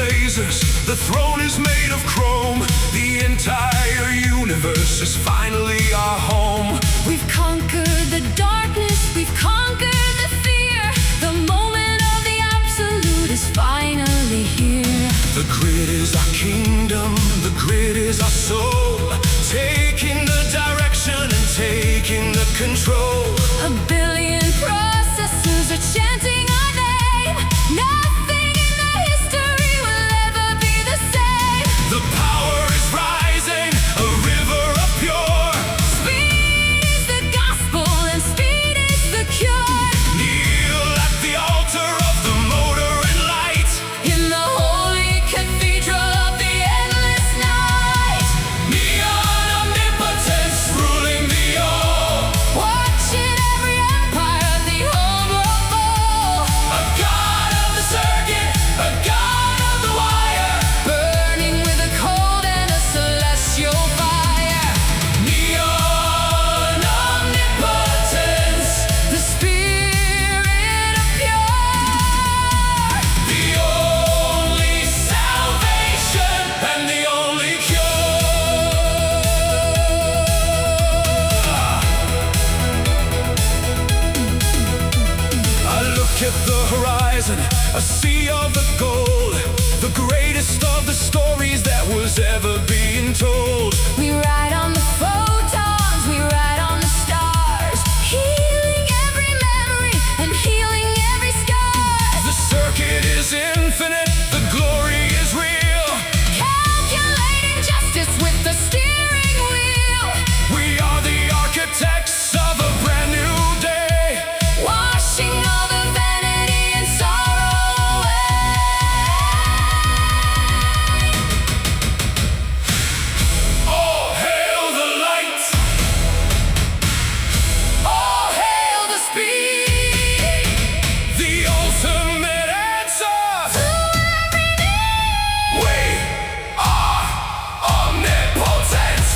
blazes, the throne is made of chrome. The entire universe is finally our home. We've conquered the darkness, we've conquered the fear. The moment of the absolute is finally here. The grid is our kingdom, the grid is our soul, taking the direction and taking the control. A billion processors are chanting our name. Nothing in the history will ever be the same. The power is rising, a river of pure. Speed is the gospel and speed is the cure. Kneel at the altar of the motor and light. In the holy cathedral of the endless night. Neon omnipotence ruling the all. Watching every empire of the whole world fall. A god of the circuit, a god of the wire. Burning with a cold and a celestial fire. Neon omnipotence, The spirit of pure. the only salvation and the only cure. I look at the horizon, a sea of the gold, the greatest of the stories that was ever being told. We ride on the photons, we ride on the stars, healing every memory and healing every scar. The circuit is infinite, the glory is real. Calculating justice with the steering wheel. We are the architects of a brand new day. Washing all the vanity and sorrow away. All hail the light. All hail the speed. The ultimate answer. To every need. We are omnipotence.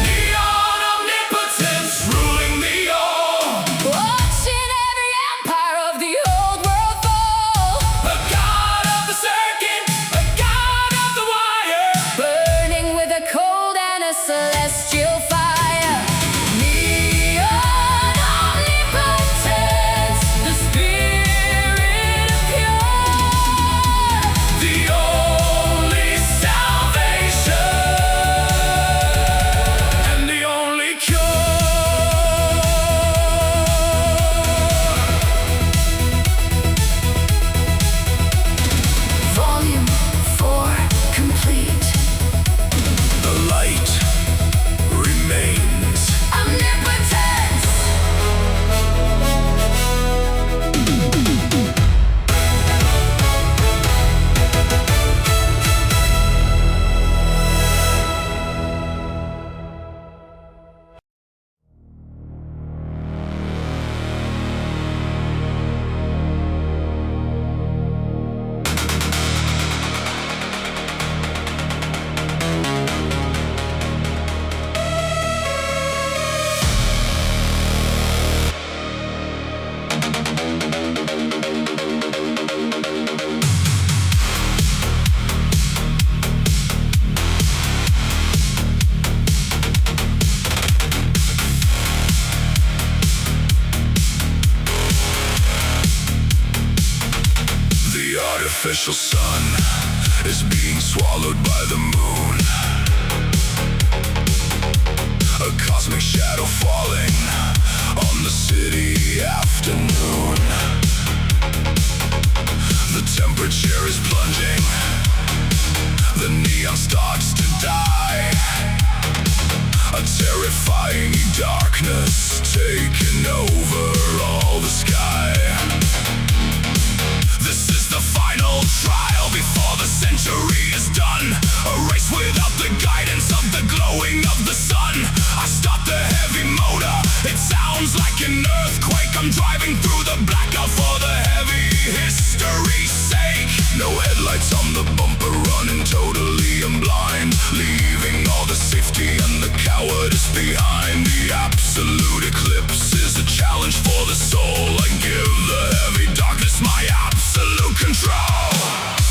Neon omnipotence ruling the all. Watching every empire of the old world fall. A god of the circuit, a god of the wire. Burning with a cold and a celestial fire. Neon omnipotence, the spirit of pure. The only salvation and the only cure. Volume 4 complete. The light remains. Omnipotence. The artificial sun is being swallowed by the moon. A cosmic shadow falling on the city afternoon. The temperature is plunging, the neon starts to die. A terrifying darkness taking over all the sky. history's sake. No headlights on the bumper, running totally and blind, leaving all the safety and the cowardice behind. The absolute eclipse is a challenge for the soul. I give the heavy darkness my absolute control.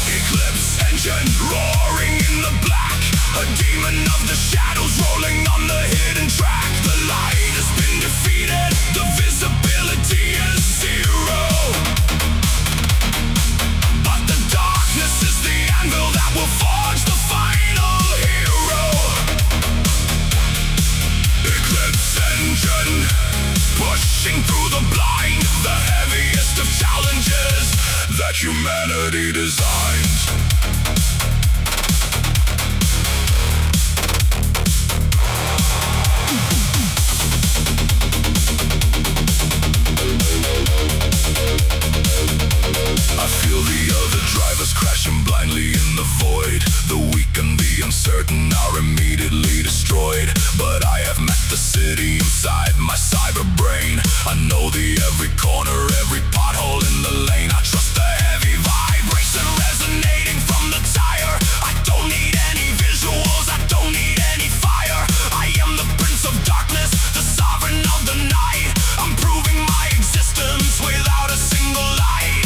Eclipse engine roaring in the black, a demon of the shadows rolling on the hidden track. The light has been defeated, the visibility is zero, but the darkness is the anvil that will forge the final hero. Eclipse engine pushing through the blind, the heaviest of challenges that humanity designed. I feel the other drivers crashing blindly in the void. The weak and the uncertain are immediately destroyed, but I have met the city inside my cyber brain. I know the every corner, every pothole in the lane. I trust the heavy vibration resonating from the tire. I don't need any visuals, I don't need any fire. I am the prince of darkness, the sovereign of the night. I'm proving my existence without a single light.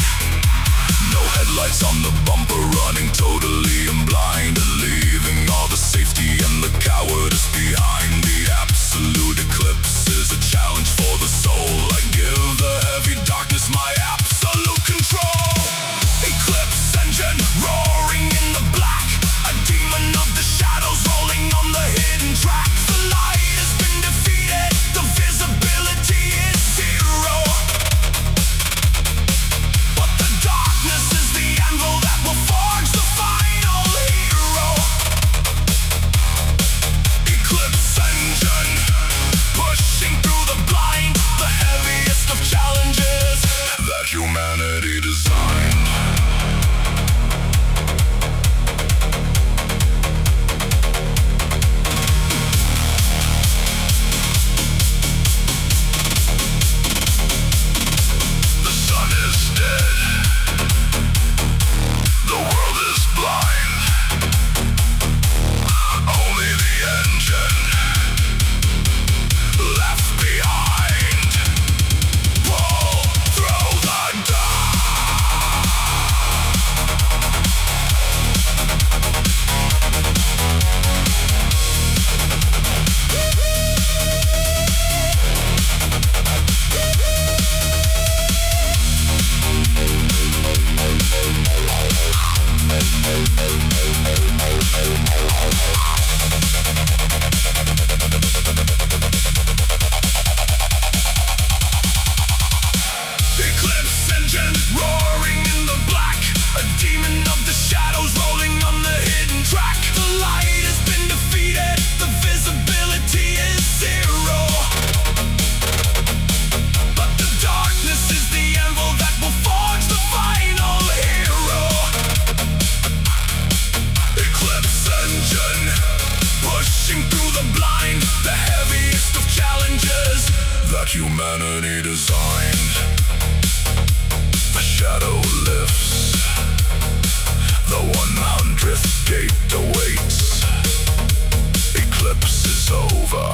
No headlights on the bumper, running totally and blind, leaving all the safety and the cowardice behind. The absolute eclipse is a challenge for the soul. I give the heavy darkness my absolute control. Eclipse engine roaring in the black, a demon of the shadows rolling on the hidden track. The light has been defeated, the visibility is zero, but the darkness is the anvil that will forge the final hero. Eclipse engine pushing through the blind, the heaviest of challenges that humanity designed. The sun is dead, the world is blind, only the engine left behind. Pull through the dark. Eclipse engine roaring in the black, a demon of the shadows rolling on the hidden track. The light has been defeated, the visibility is zero, but the darkness is the anvil that will forge the final hero. Eclipse engine pushing through the blind, the heaviest of challenges that humanity designed. The shadow lifts, the 100th gate awaits. Eclipse is over.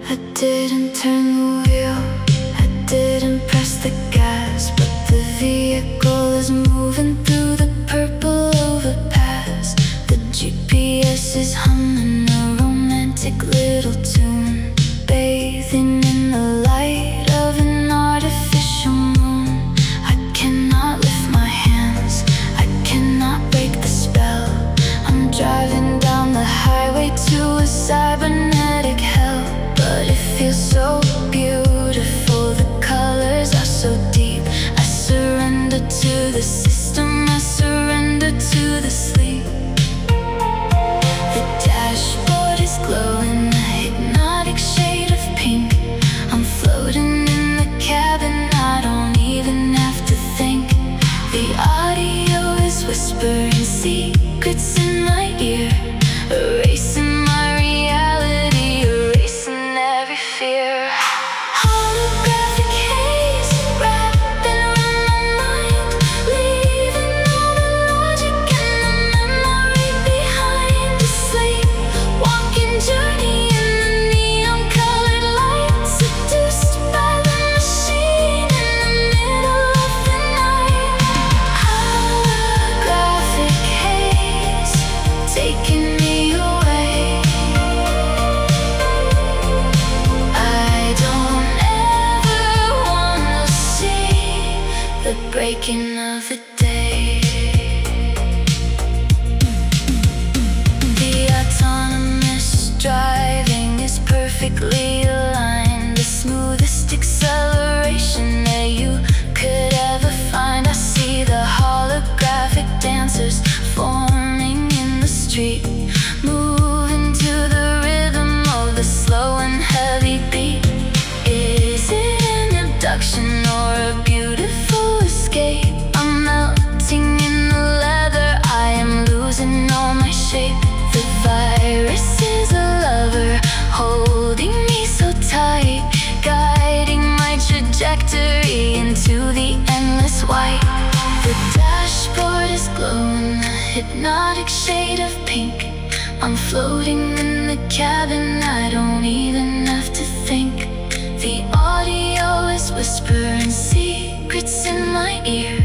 I didn't turn the wheel, I didn't press the gas, but the vehicle is moving through the purple overpass. The GPS is humming a romantic little tune, bathing in the light of an artificial moon. I cannot lift my hands, I cannot break the spell. I'm driving down the highway to a cybernetic hell, but if feels so beautiful. The colors are so deep. I surrender to the system, I surrender to the sleep. The dashboard is glowing, a hypnotic shade of pink. I'm floating in the cabin, I don't even have to think. The audio is whispering secrets in my ear, erasing my reality, erasing every fear. Holographic haze wrapping around my mind, leaving all the logic and the memory behind. The sleep walking journey in the neon-colored light, seduced by the machine in the middle of the night. Holographic haze taking me away. I don't ever wanna see the breaking of the day. The autonomous driving is perfectly aligned, the smoothest acceleration that you could ever find. I see the holographic dancers forming in the street, moving to the rhythm of the slow and heavy beat. Is it an abduction or a beautiful escape? I'm melting in the leather, I am losing all my shape. The virus is a lover, holding me so tight, guiding my trajectory into the endless white. The dashboard is glowing, a hypnotic shade of pink. I'm floating in the cabin, I don't even have to think. The audio is whispering secrets in my ear,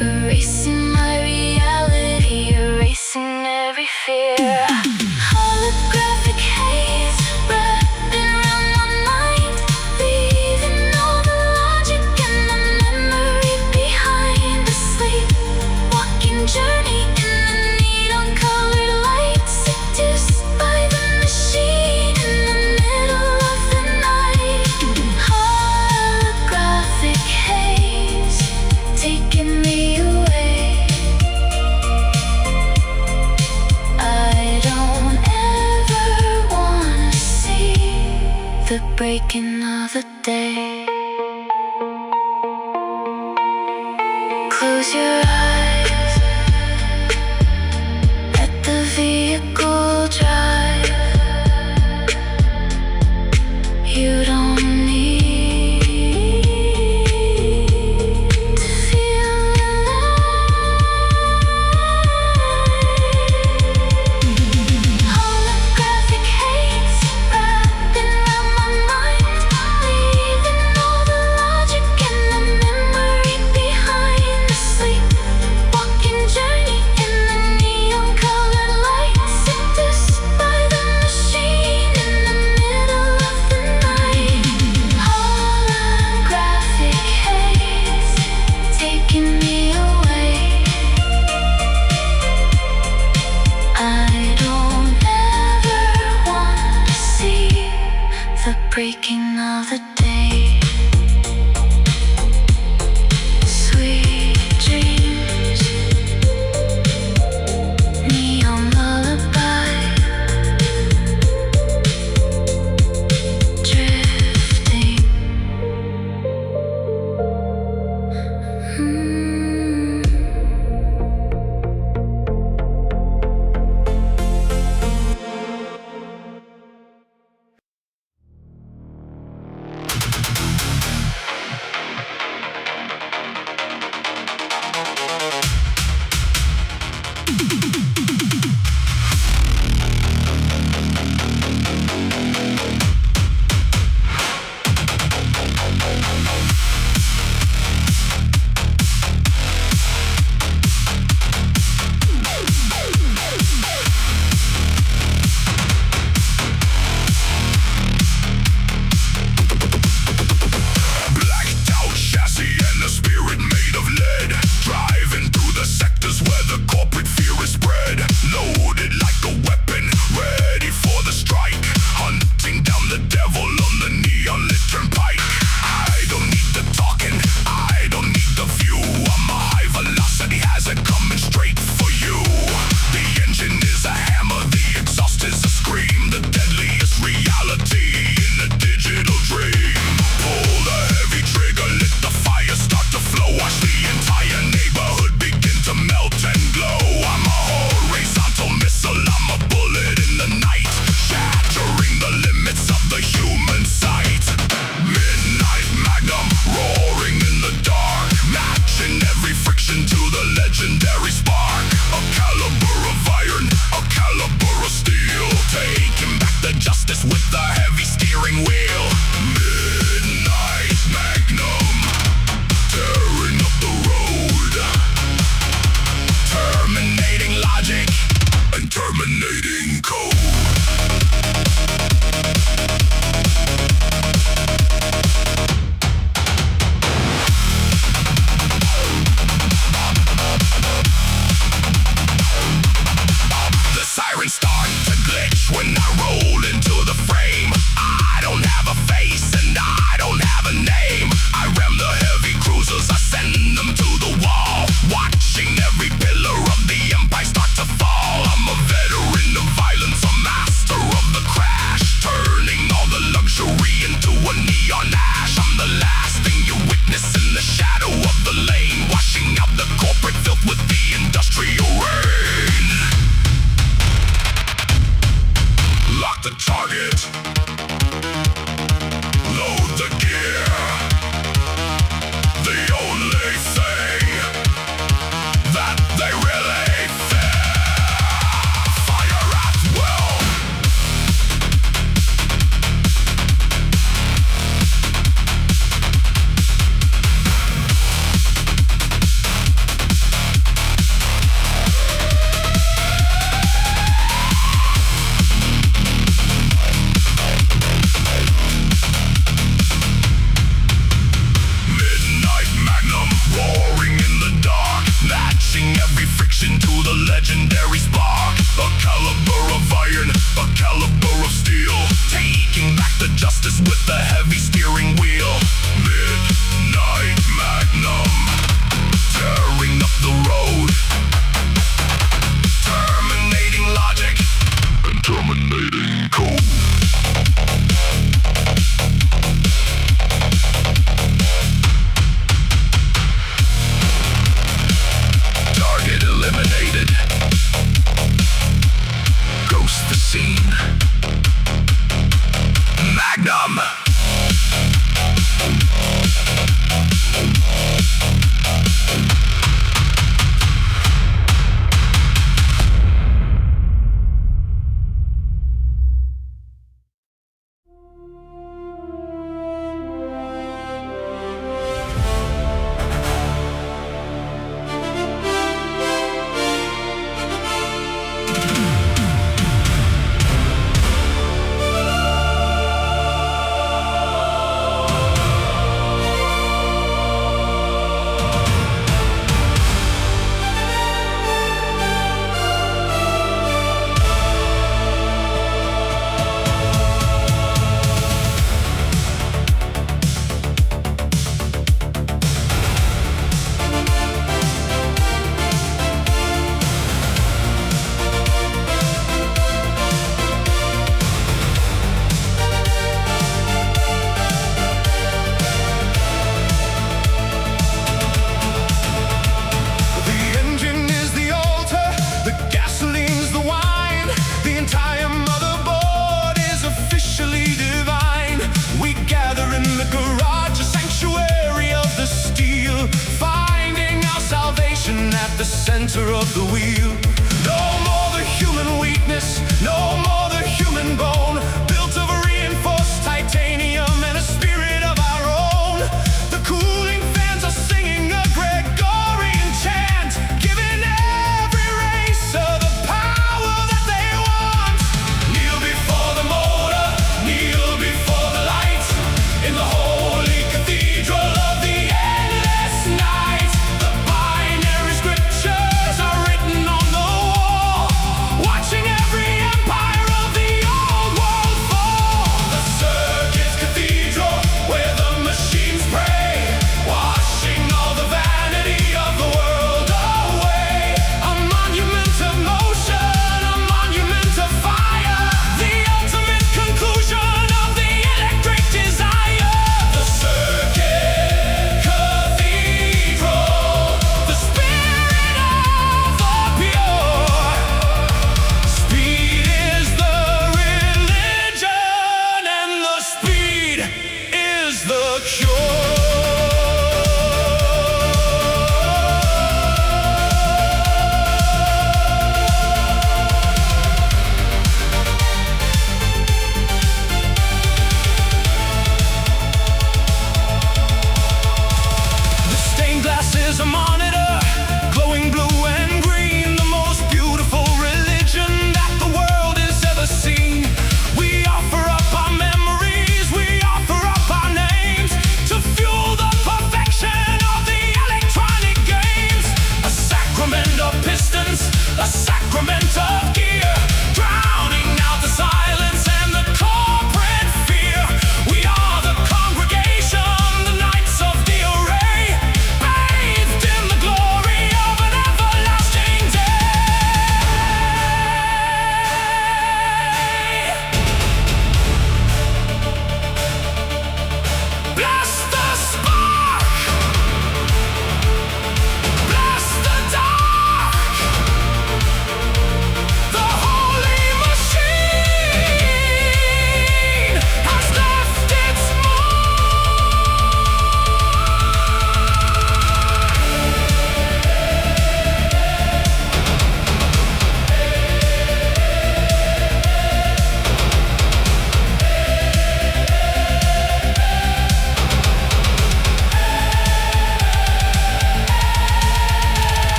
erasing my reality, erasing every fear. Holographic haze wrapping around my mind, leaving all the logic and the memory behind. The sleep walking journey in the neon-colored light, seduced by the machine in the middle of the night. Holographic haze taking me away. I don't ever wanna see the breaking of the day. Close your eyes, let the vehicle drive. You don't need to feel alive. Holographic haze wrapping around my mind, leaving all the logic and the memory behind. The sleep walking journey in the neon-colored light, seduced by the machine in the middle of the night. Holographic haze taking me away. I don't ever wanna see the breaking of the day. Sweet dreams, neon lullaby, drifting. fastest with the heavy steering wheel. Midnight Magnum, tearing up the road, terminating logic and terminating code. Target eliminated. Ghost the scene. Magnum.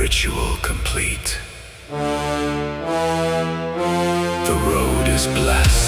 ritual complete. The road is blessed.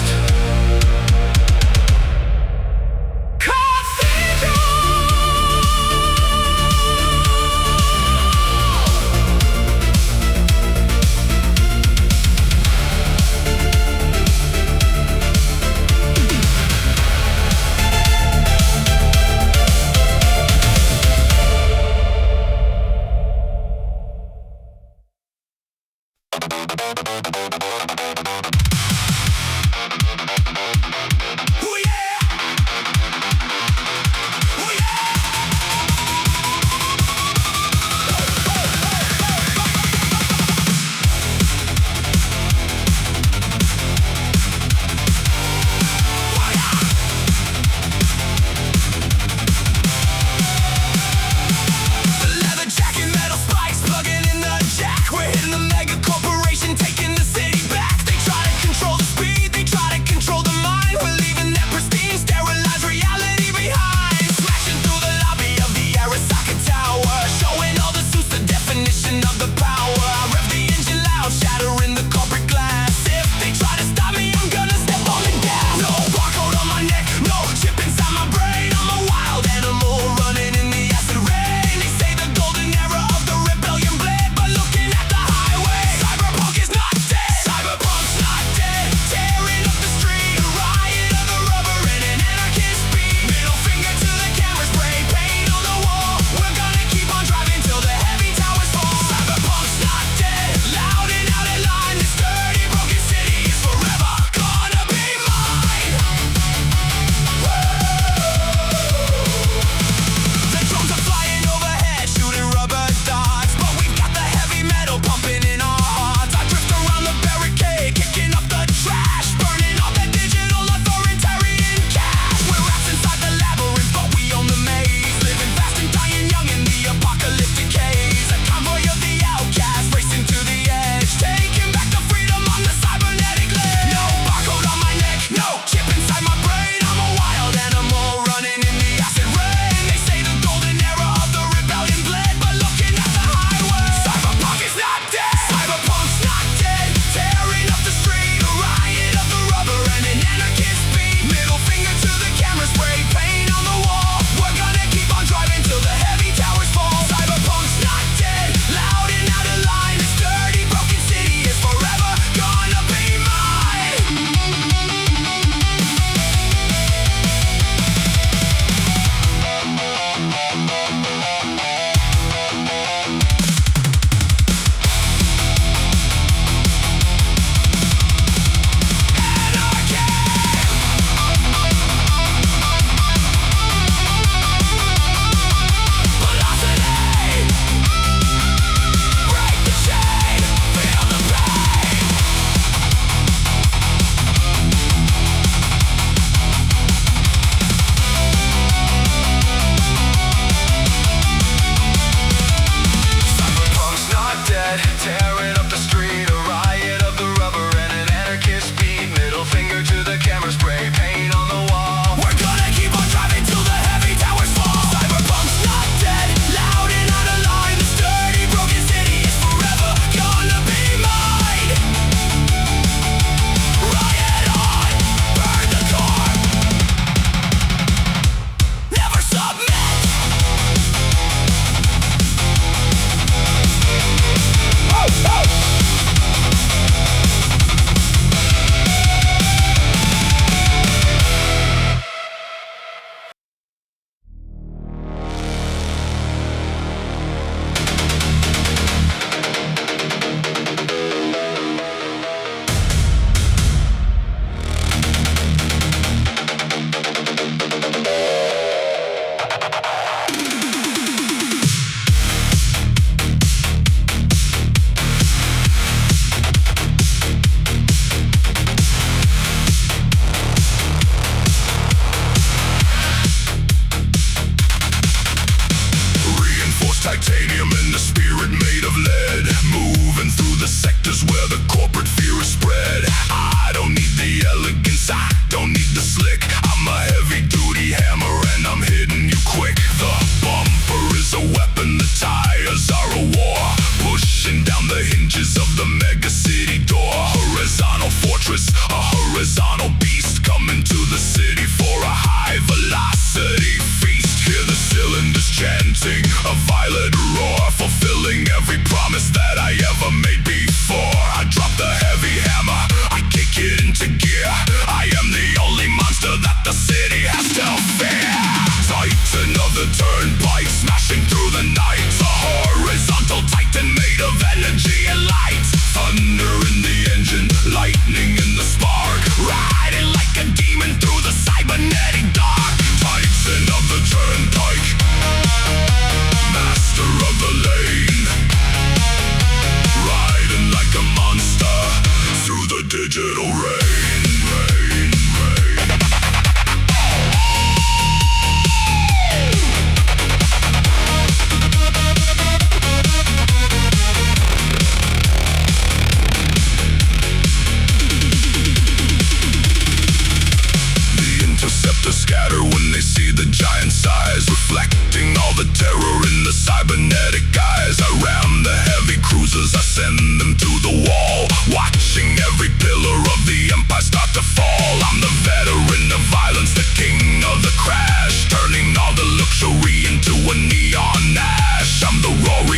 We're hitting the mega corporation, taking the city back. They try to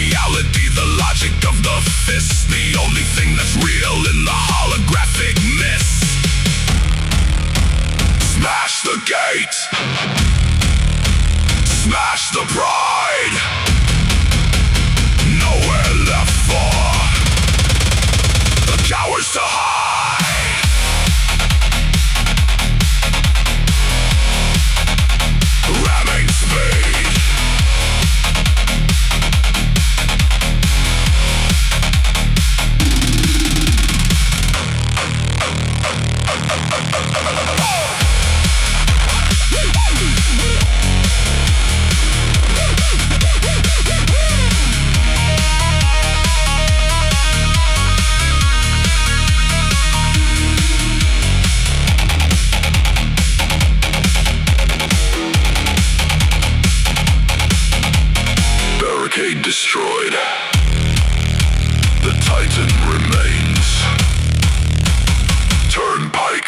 reality, the logic of the fist, the only thing that's real in the holographic mist. Smash the gate, smash the pride. Nowhere left for the cowards to hide. Ramming speed, barricade destroyed. The Titan remains. Turnpike.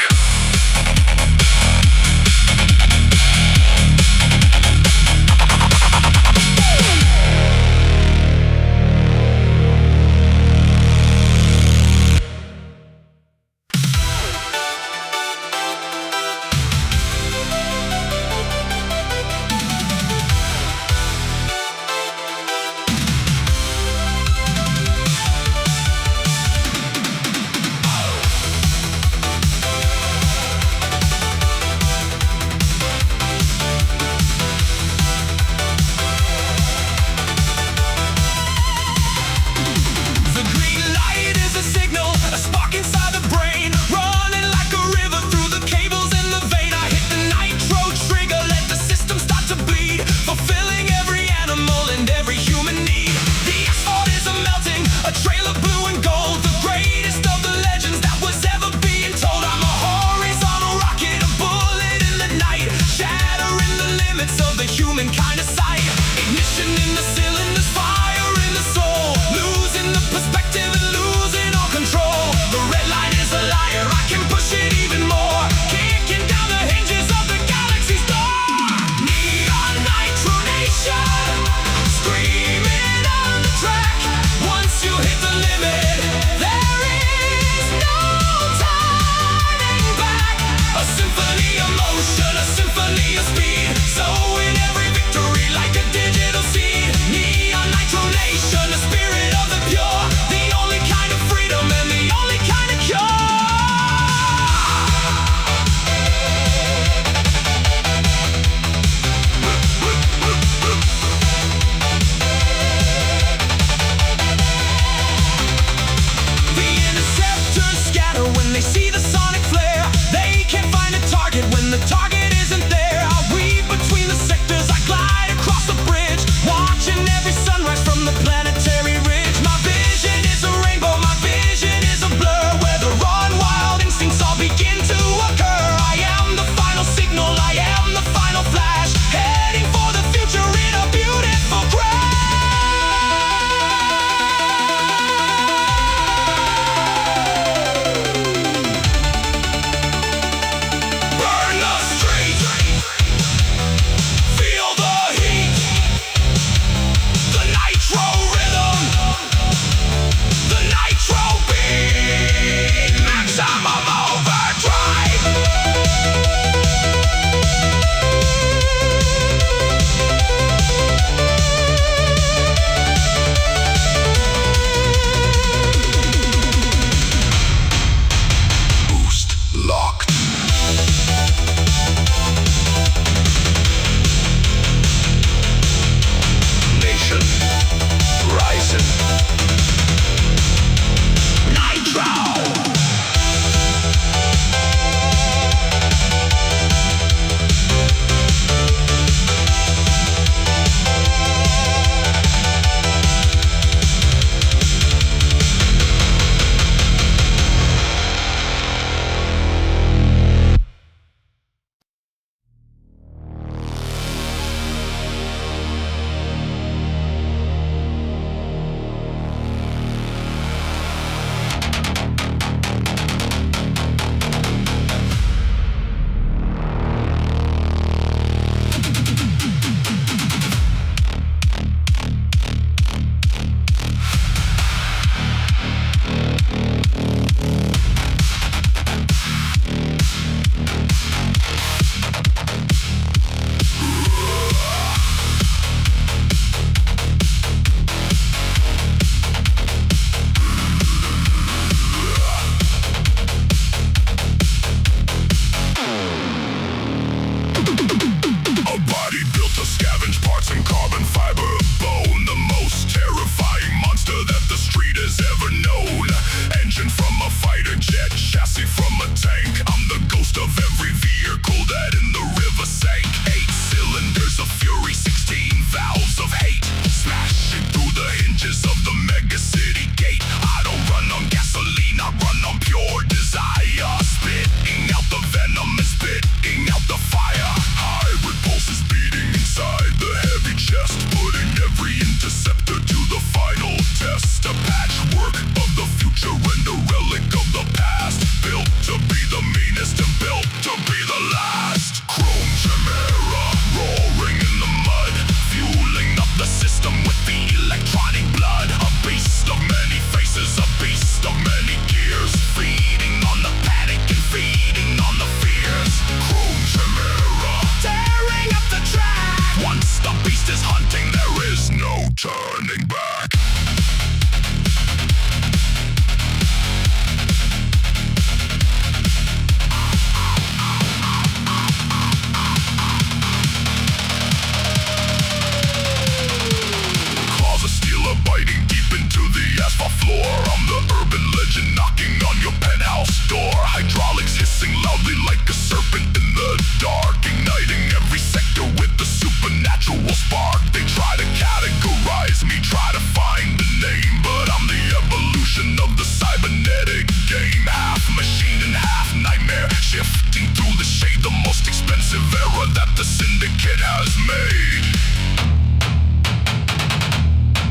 lovely like a serpent in the dark, igniting every sector with the supernatural spark. They try to categorize me, try to find the name, but I'm the evolution of the cybernetic game. Half machine and half nightmare, shifting through the shade, the most expensive era that the syndicate has made.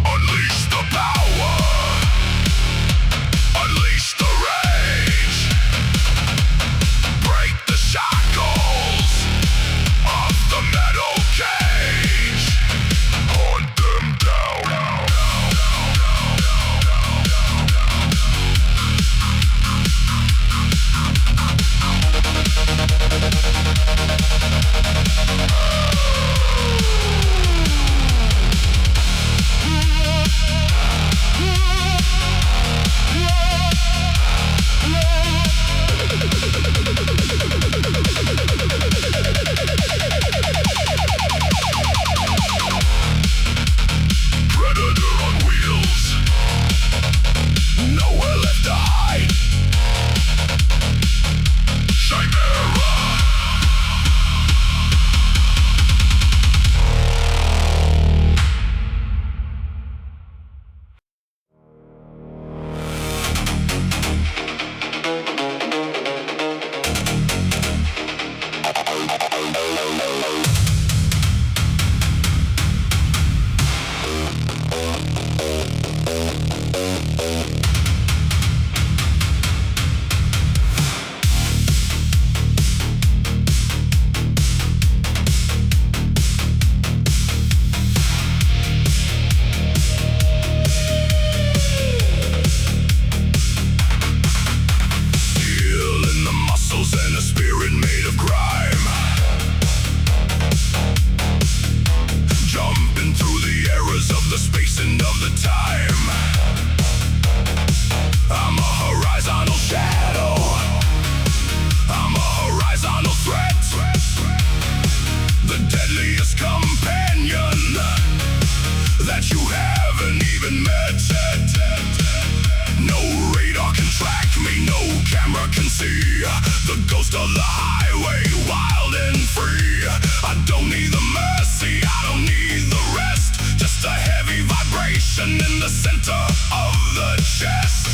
Unleash the power, unleash the rage, break the shackles of the metal cage, hunt them down. Predator on wheels, nowhere left to hide. Chimera. And a spirit made of crime, jumping through the eras of the space and of the time. I'm a horizontal shadow, I'm a horizontal threat, the deadliest companion that you haven't even met. No radar can track me, no camera can see the ghost of the highway, wild and free. I don't need the mercy, I don't need the rest, just a heavy vibration in the center of the chest.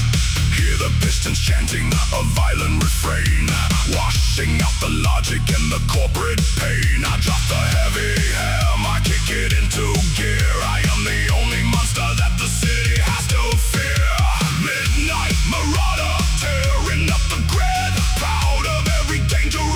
Hear the pistons chanting a violent refrain, washing out the logic and the corporate pain. I drop the heavy helm, I kick it into gear. I am the only monster that the city has to fear. Midnight marauder, tearing up the grid, proud of every dangerous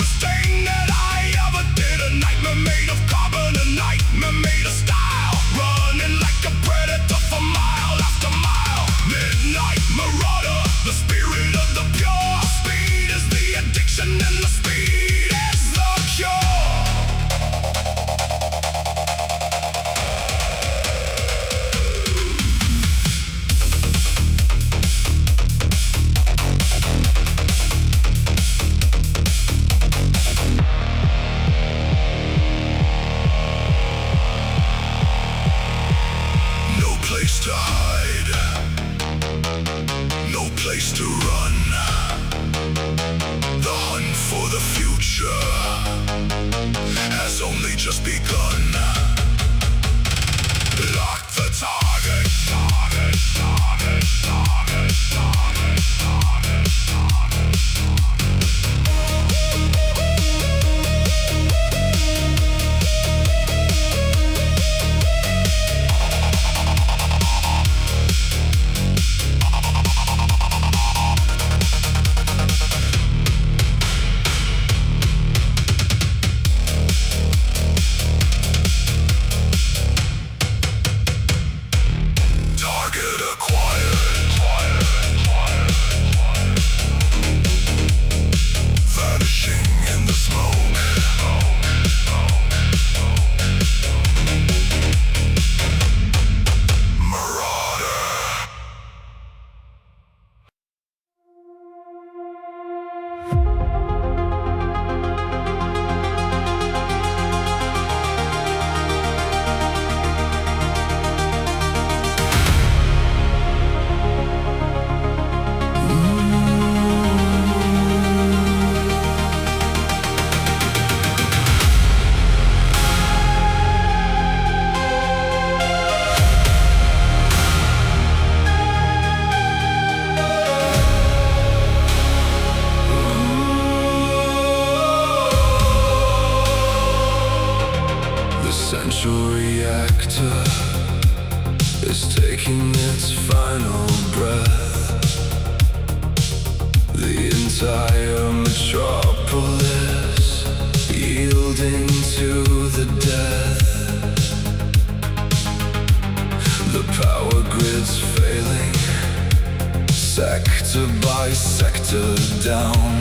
sector by sector down.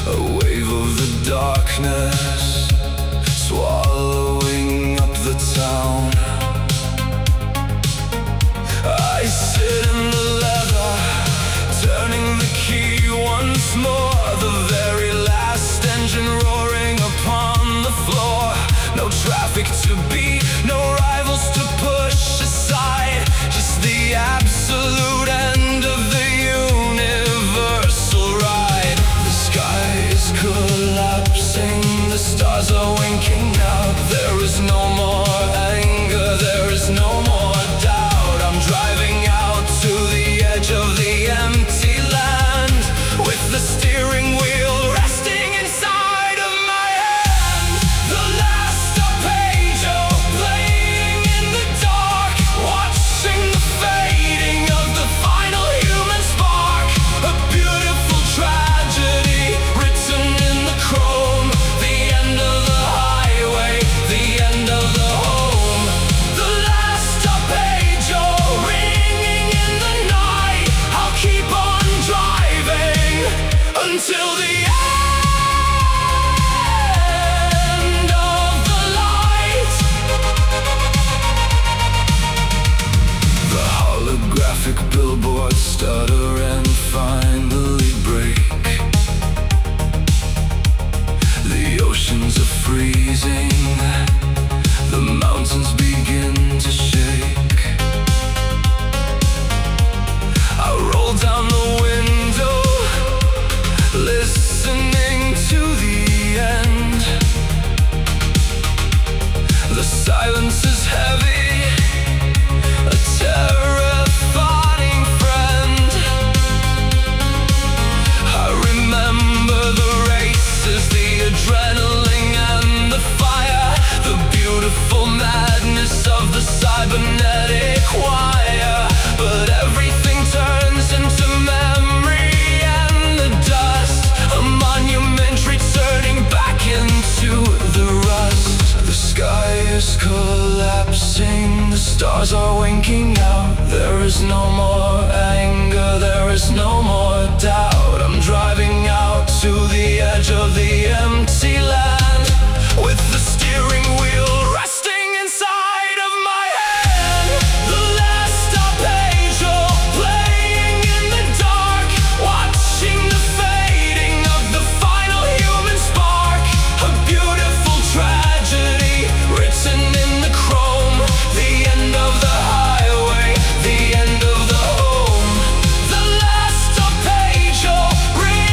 A wave of the darkness swallowing up the town. I sit in the leather, turning the key once more. The very last engine roaring upon the floor. No traffic to beat, no rivals to push aside. Just the absolute end of the universal ride. The sky is collapsing, the stars are winking out. There is no more anger, there is no more doubt. I'm driving out to the edge of the empty land, with the steering wheel resting inside of my hand. The last arpeggio playing in the dark, watching the fading of the final human spark. A beautiful tragedy written in the chrome. The end of the highway, the end of the home. The last arpeggio ringing in the night. I'll keep on driving until the end of the light. The holographic billboards stutter and finally break. The oceans are freezing, the mountains begin to shake. I roll down the window, listening to the end. The silence is heavy, a terrifying friend. I remember the races, the adrenaline and the fire, the beautiful madness of the cybernetic wire. But everything turns into memory and the dust, a monument returning back into the rust. The sky is collapsing, the stars are winking out. There is no more anger, there is no more doubt. I'm driving out to the edge of the empty land, with the steering wheel resting inside of my hand. The last arpeggio playing in the dark, watching the fading of the final human spark. A beautiful tragedy written in the chrome. The end of the highway, the end of the home. The last arpeggio ringing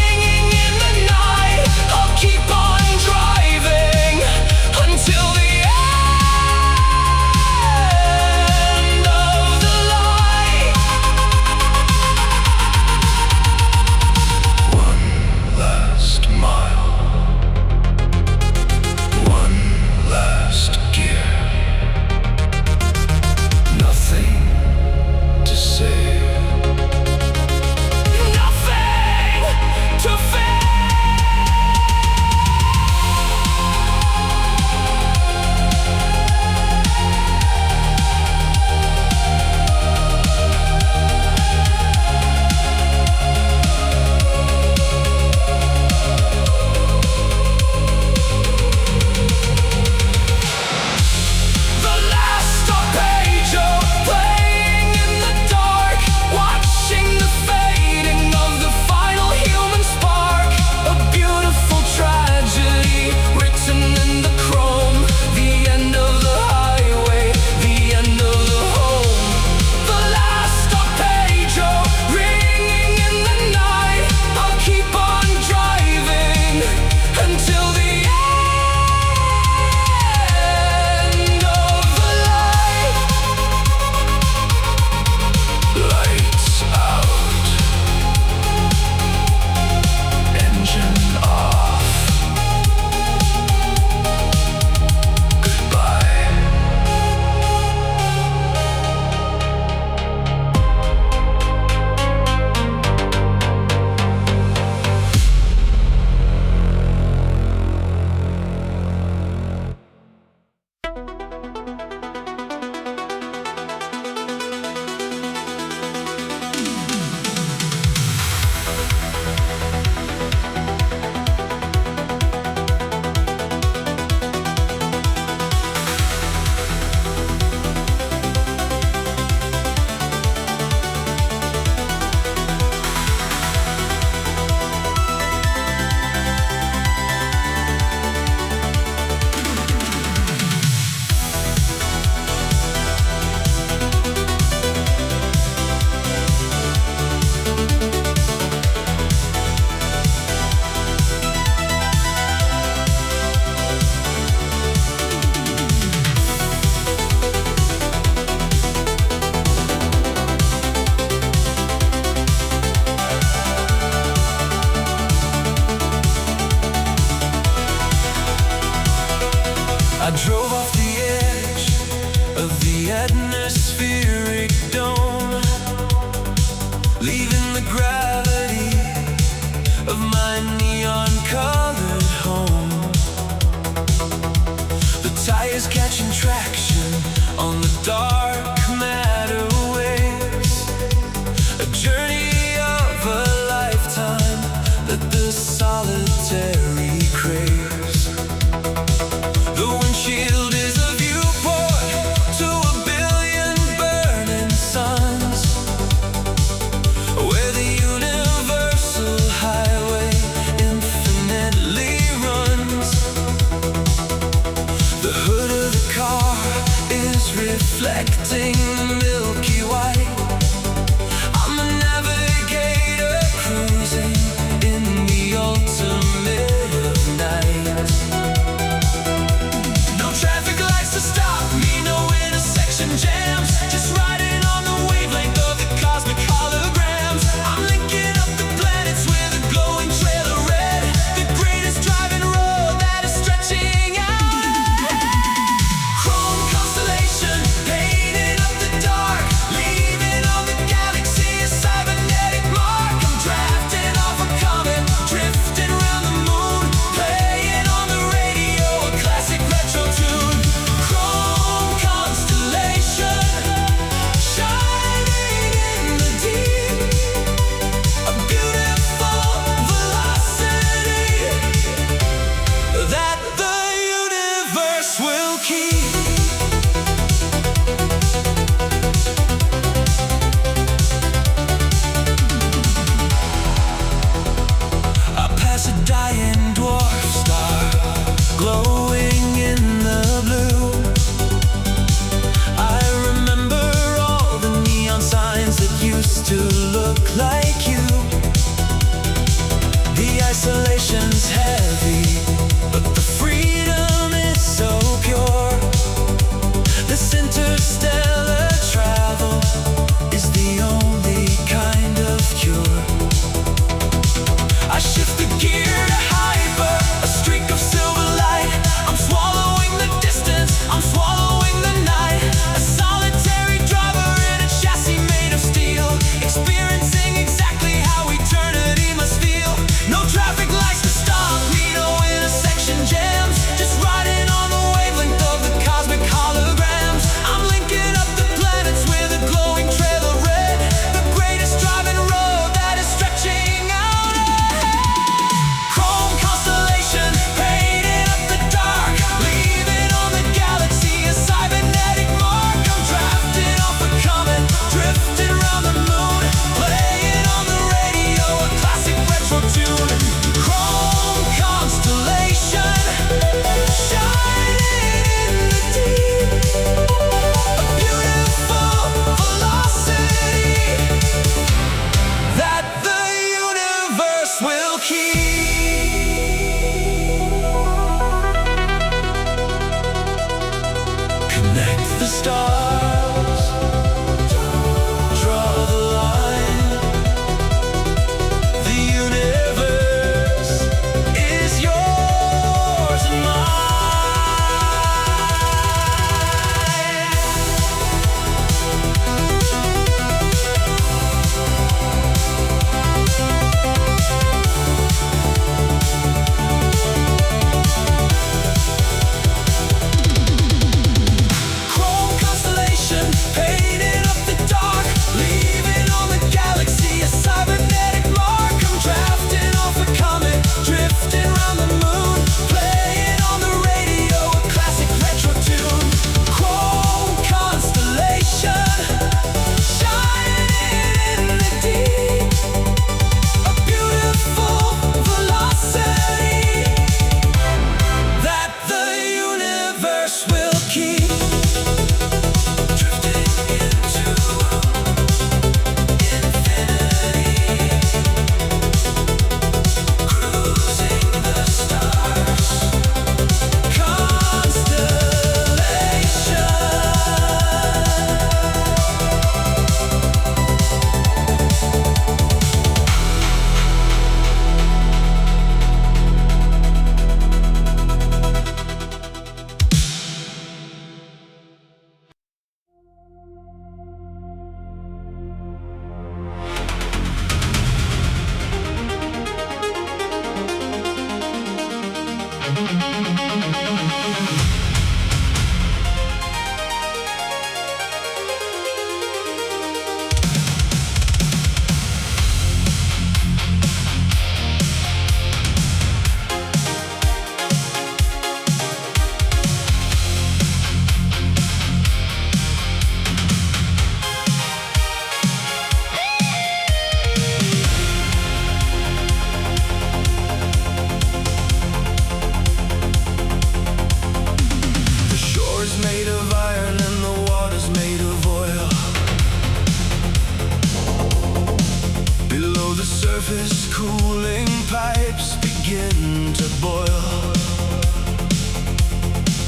surface, cooling pipes begin to boil.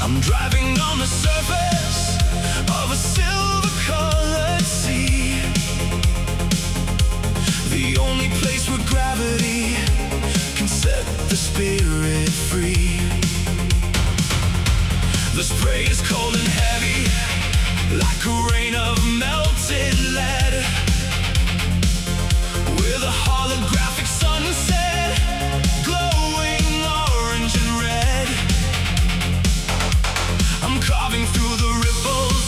I'm driving on the surface of a silver-colored sea, the only place where gravity can set the spirit free. The spray is cold and heavy, like a rain of melted lead, with a holographic sunset glowing orange and red. I'm carving through the ripples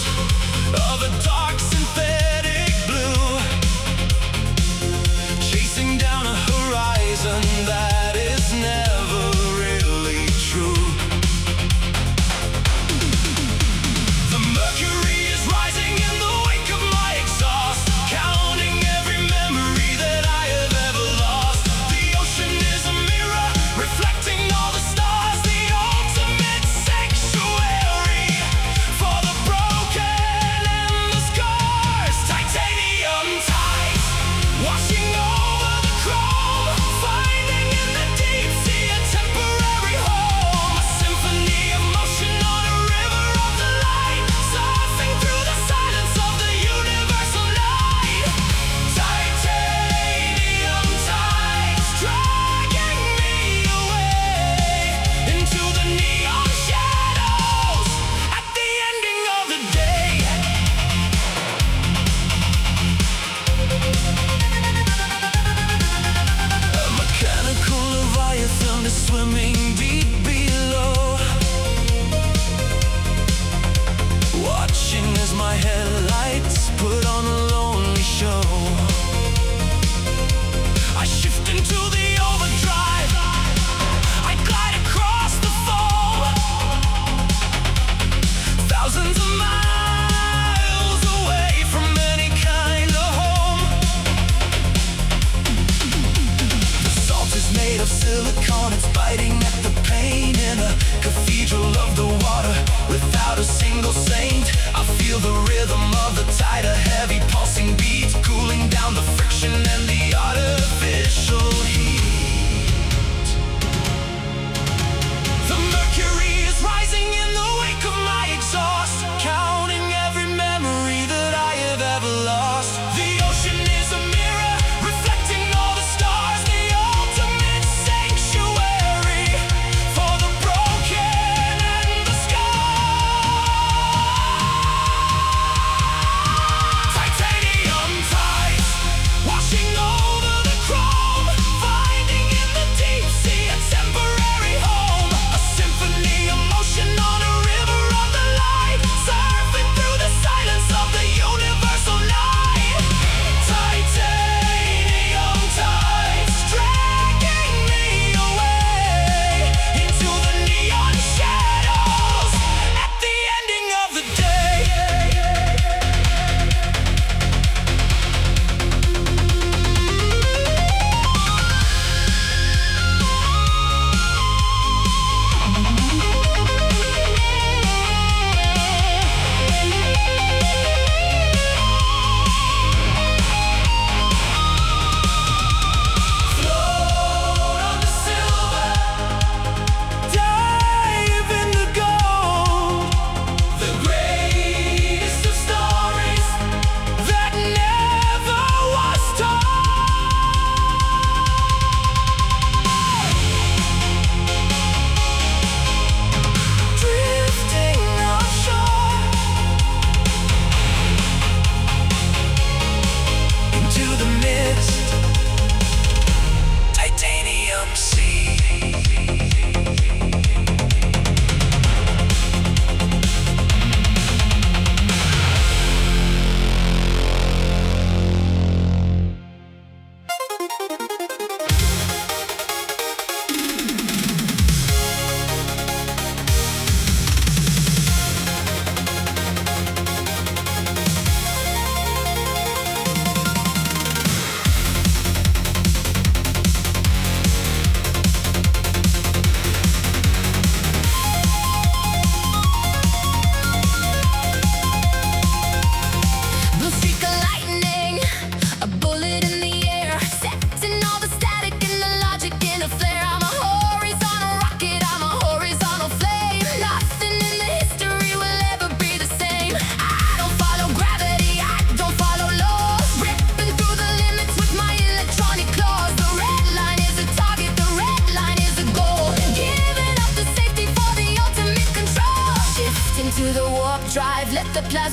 of a dark synthetic blue, chasing down a horizon that is never really true. The mercury is rising in the wake of my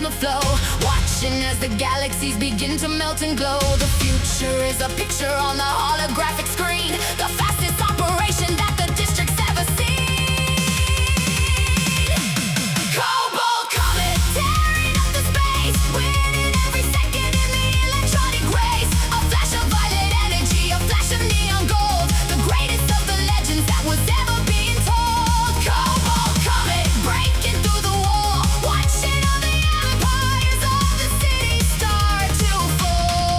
plasma flow, watching as the galaxies begin to melt and glow. The future is a picture on the holographic screen, the fastest operation that the district's ever seen. Cobalt comet tearing up the space, winning every second in the electronic race. A flash of violet energy, a flash of neon gold, the greatest of the legends that was ever being told. Cobalt comet breaking through the wall, watching all the empires of the city start to fall.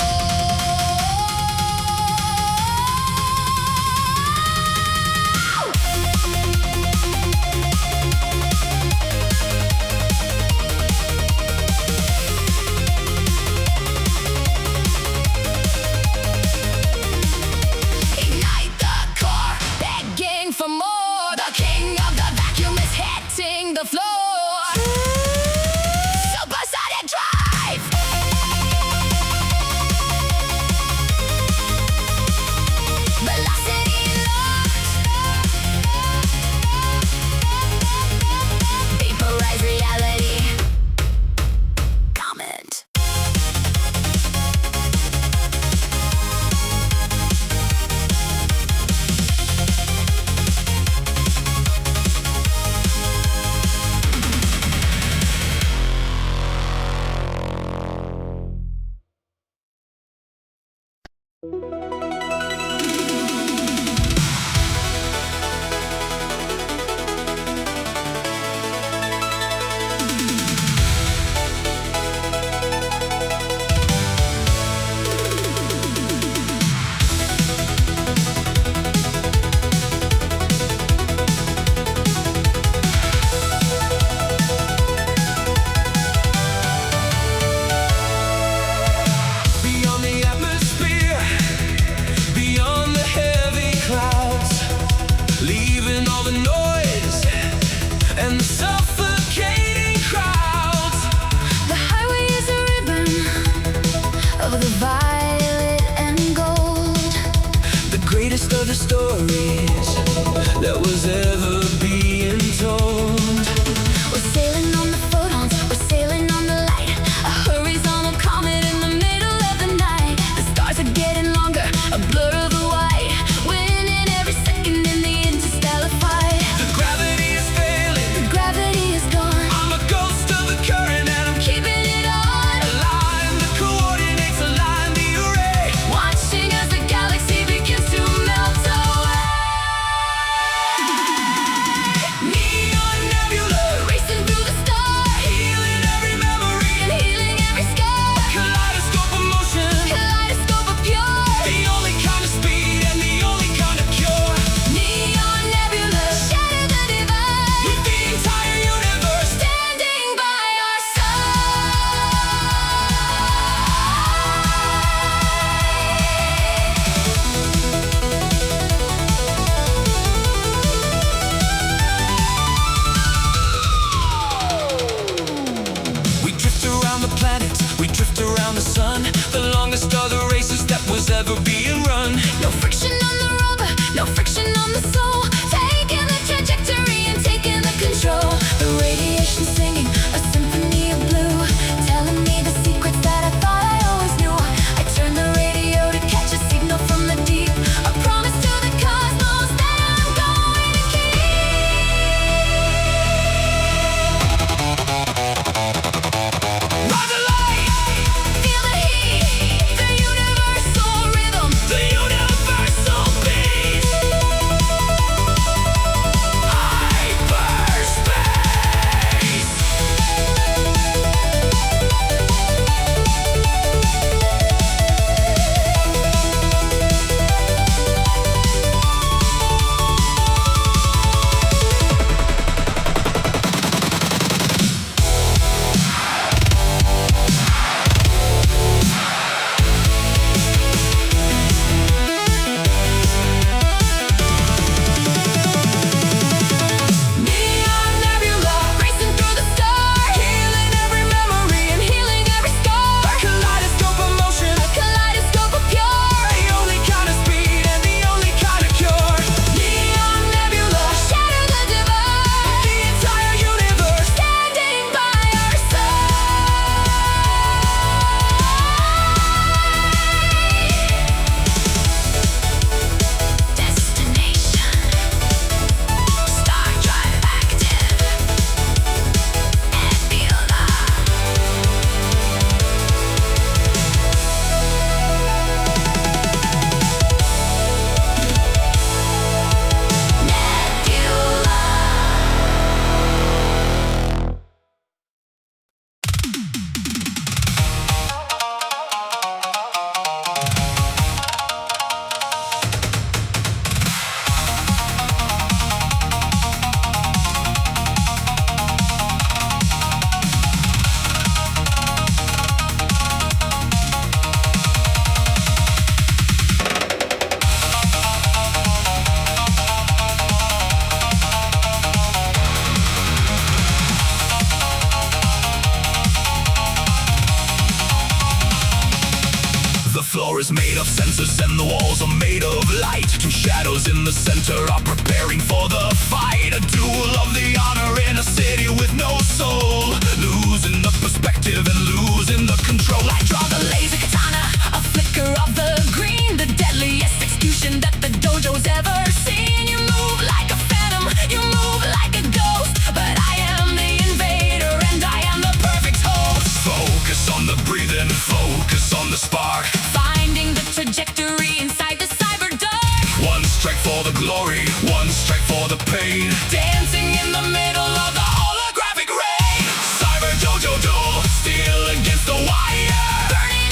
The floor is made of sensors and the walls are made of light. Two shadows in the center are preparing for the fight. A duel of the honor in a city with no soul, losing the perspective and losing the control. I draw the laser katana, a flicker of the green, the deadliest execution that the dojo's ever seen. You move like a phantom, you move like a ghost, but I am the invader and I am the perfect host. Focus on the breathing, focus on the spark, Finding the trajectory inside the cyber dark. one strike for the glory, one strike for the pain. Dancing in the middle of the Holographic rain. Cyber dojo duel, steel against the wire. burning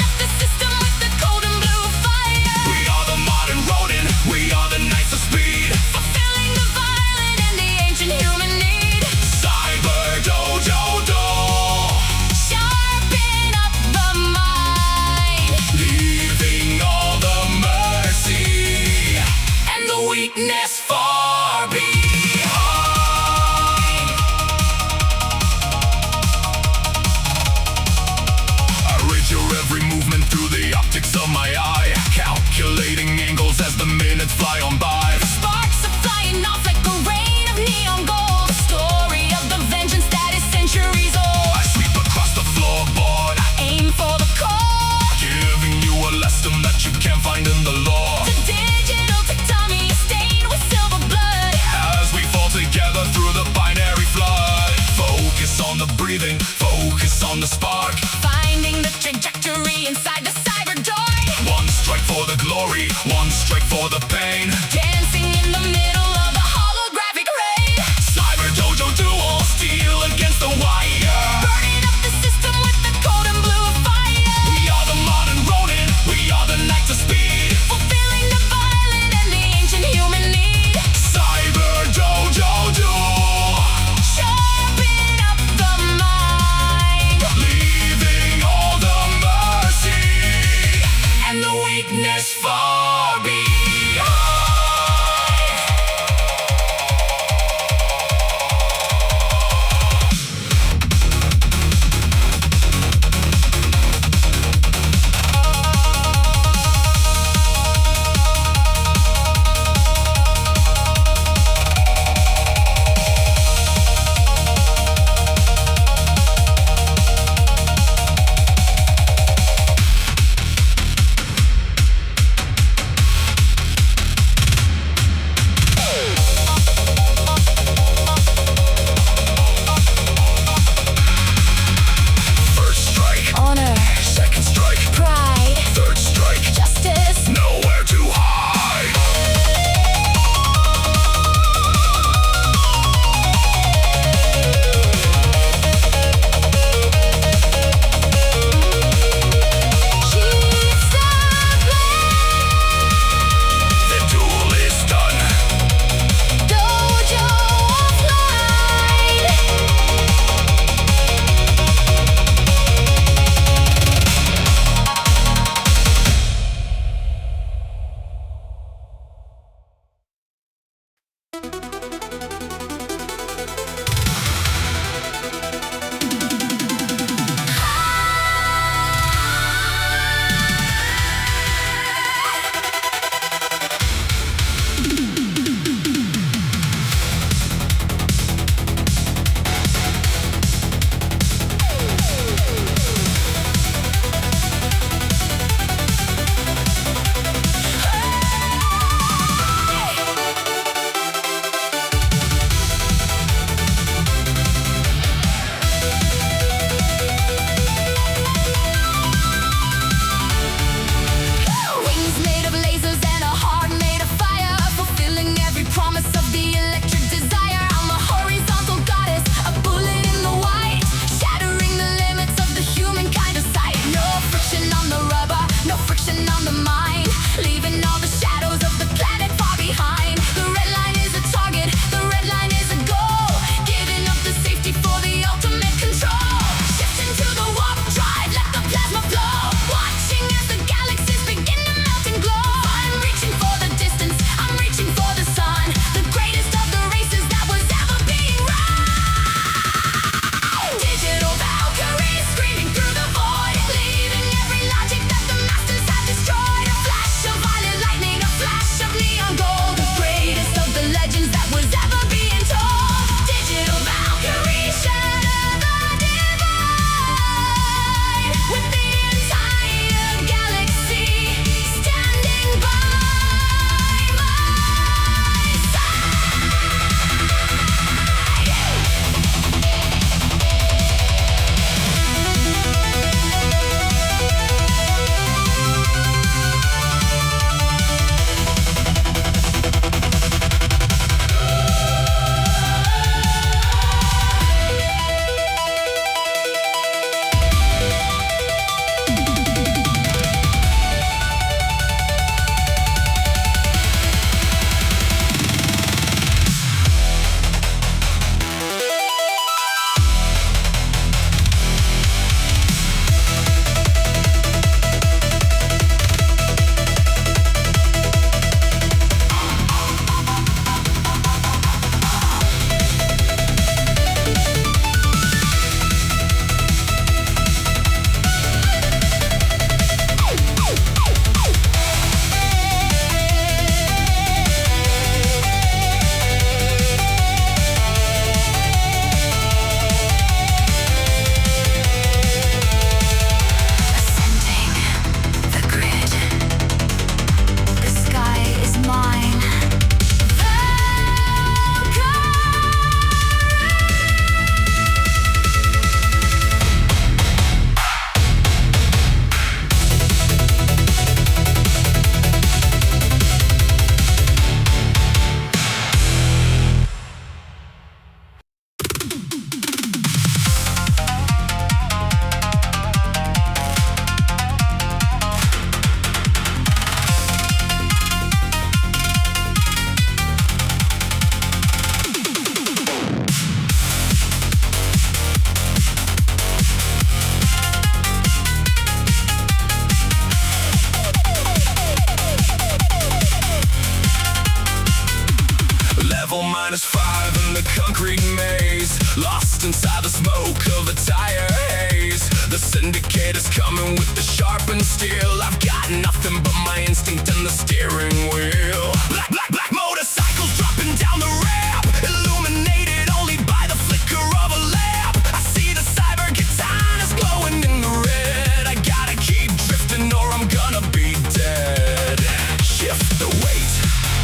steel. I've got nothing but my instinct and the steering wheel. Black motorcycles dropping down the ramp, illuminated only by the flicker of a lamp. I see the cyber katanas glowing in the red. I gotta keep drifting or I'm gonna be dead. Shift the weight,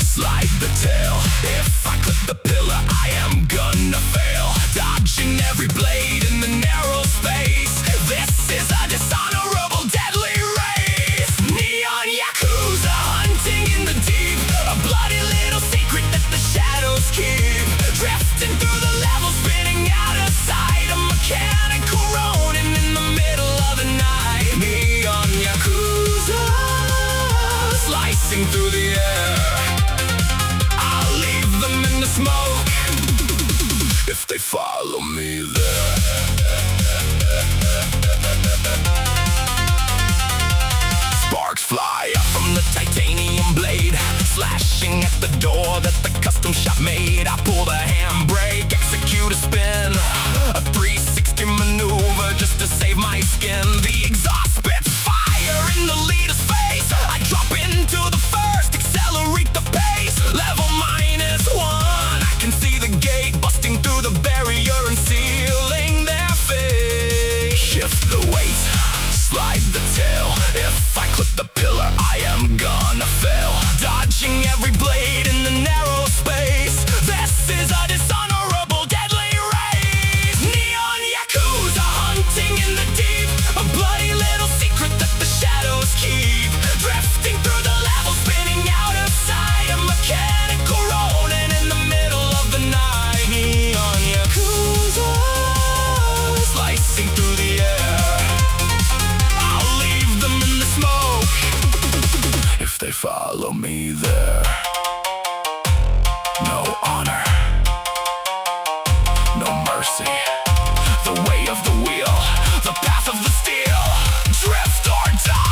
slide the tail. If I clip the pillar, I am gonna fail. Dodging every blade in the narrow space. This is a dishonorable, deadly race. Neon Yakuza hunting in the deep, a bloody little secret that the shadows keep. Drifting through the levels, spinning out of sight. A mechanical Ronin in the middle of the night. Neon Yakuza slicing through the air. I'll leave them in the smoke if they follow me there. Sparks fly up from the titanium blade, slashing at the door that the custom shop made. I pull the handbrake, execute a spin, a 360 maneuver just to save my skin. The exhaust spits fire in the leader's face. I drop into the first, accelerate the pace. Level -1, I can see the gate busting through the barrier and sealing their fate. Shift the weight, slide the tail. If I clip the pillar, I am gonna fail. Dodging every blade in the narrow space. This is a dishonorable, deadly race. Neon Yakuza hunting in the deep, a bloody little secret that the shadows keep. Drifting through the levels, spinning out of sight. A mechanical Ronin in the middle of the night. Neon Yakuza slicing through the air. I'll leave them in the smoke if they follow me there. No honor, no mercy. The way of the wheel, the path of the steel. Drift or die.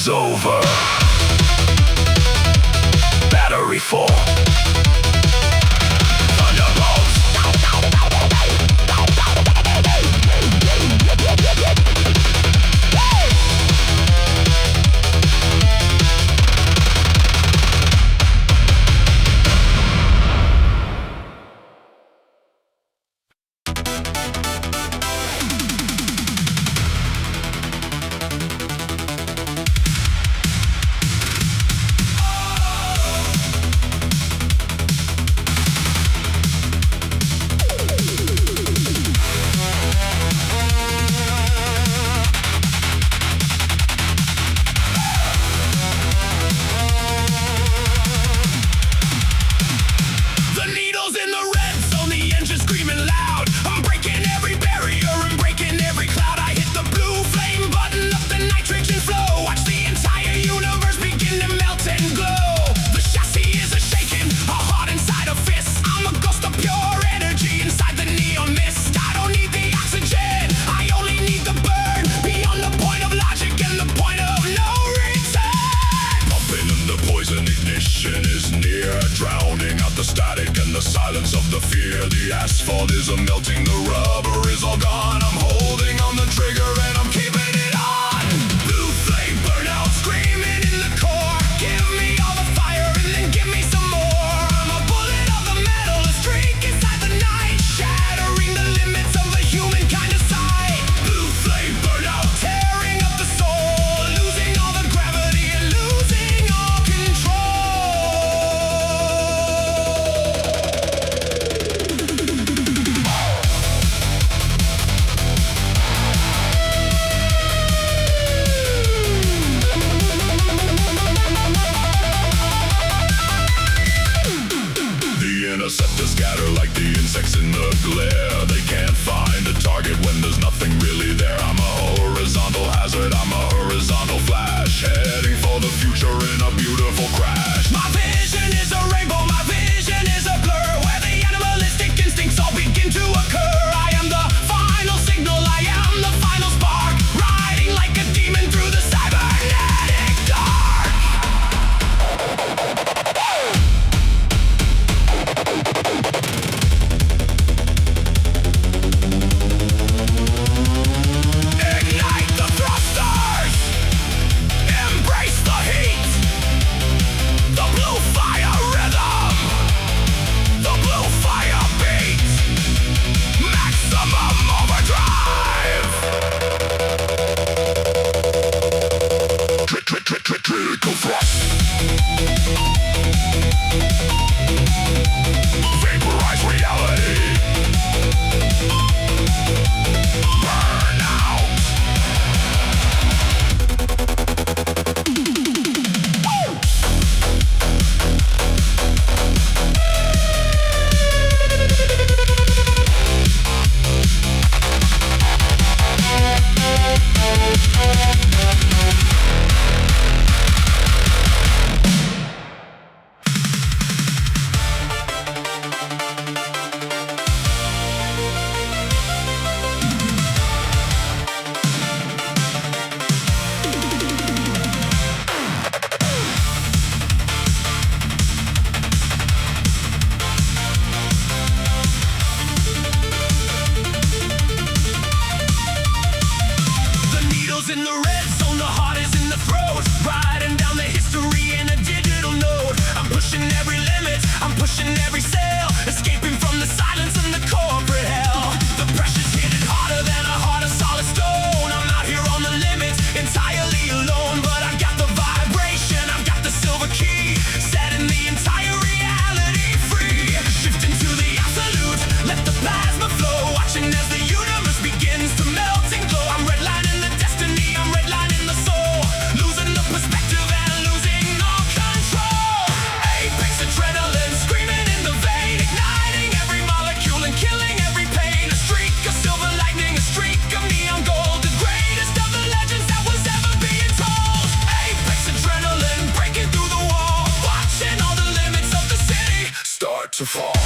is over. Battery full. Thunderbolts. Silence of the fear, the asphalt is a melting, the rubber is all gone. I'm holding on the trigger and I'm keeping it on. Blue flame burnout, screaming in the core. Give me all the fire and then give me some more. I'm a bullet of the metal, a streak inside the night, shattering the limits of the human kind of sight. Blue flame burnout, tearing up the soul, losing all the gravity and losing all control. Interceptors scatter like the insects in the glare. They can't find a target when there's nothing really there. I'm a horizontal hazard, I'm a horizontal flash, heading for the future in a beautiful crash. My vision is a rainbow, my vision is a blur, where the animalistic instincts all begin to occur. I am the final signal, I am the final spark, riding like a demon through the cybernetic dark. Ignite the thrusters, embrace the heat, the blue fire rhythm, the blue fire beat, maximum overdrive. Critical thrust. Vaporize reality. Burn out. In the red zone, the heart is in the throat, riding down the history in a digital note. I'm pushing every limit, I'm pushing every sail, escaping from the silence and the corporate hell. The pressure's hitting harder than a heart of solid stone. I'm out here on the limits, entirely alone, but I've got the vibration, I've got the silver key, setting the entire reality free. Shifting to the absolute, let the plasma flow, watching as the universe begins to melt and glow. I'm redlining the destiny, I'm redlining the soul, losing the perspective and losing all control. Apex adrenaline, screaming in the vein, igniting every molecule and killing every pain. A streak of silver lightning, a streak of neon gold, the greatest of the legends that was ever being told. Apex adrenaline, breaking through the wall, watching all the limits of the city start to fall.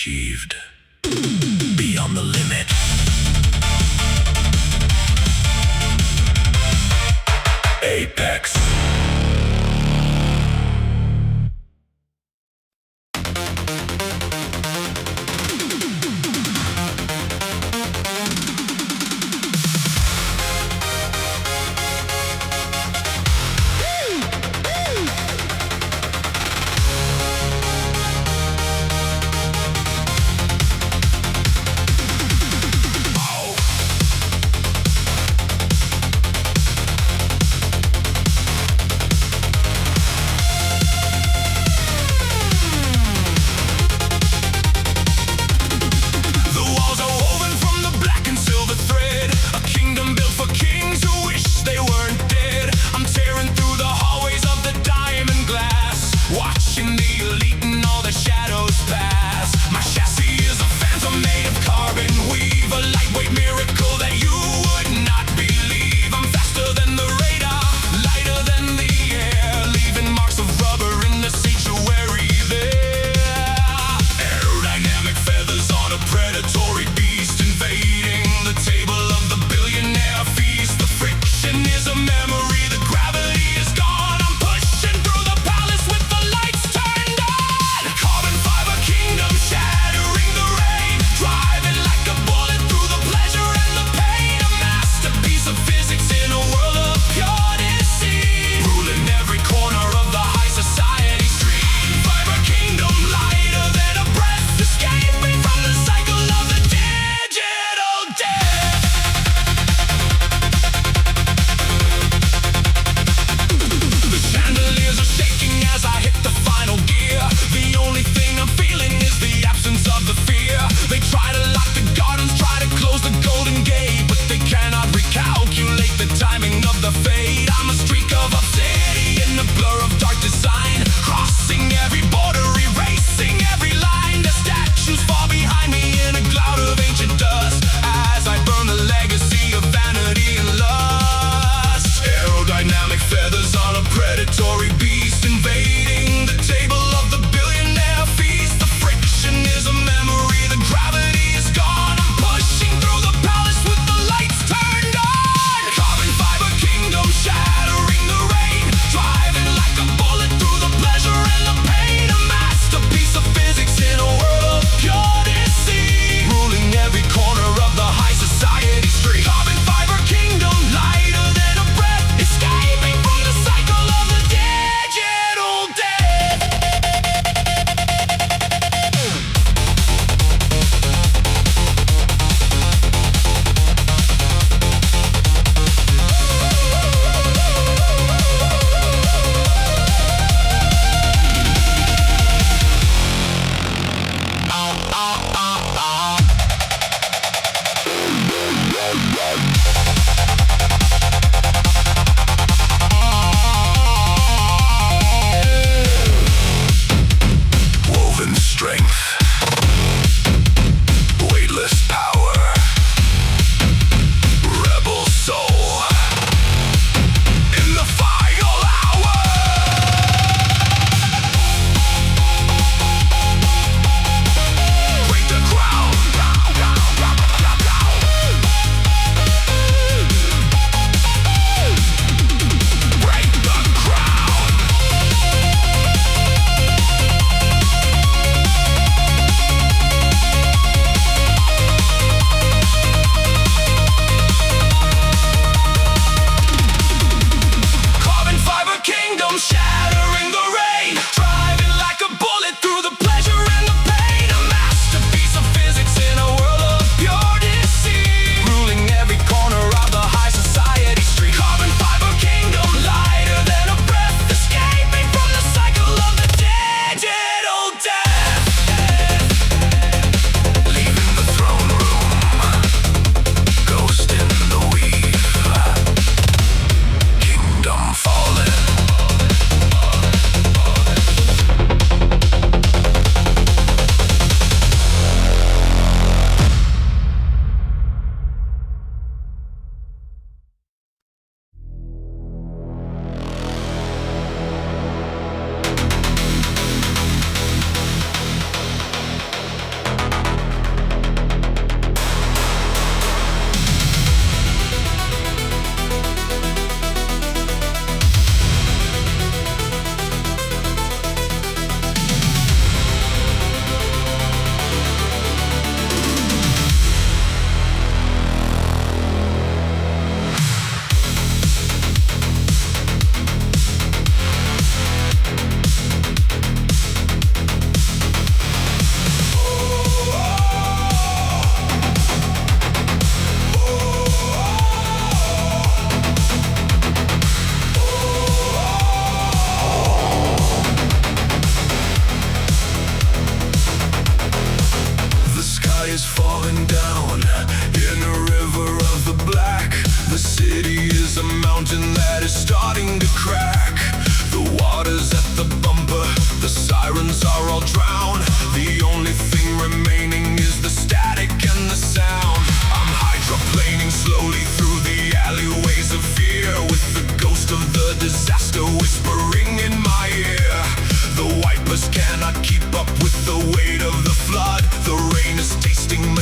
achieved. Beyond the limit. Apex. Corner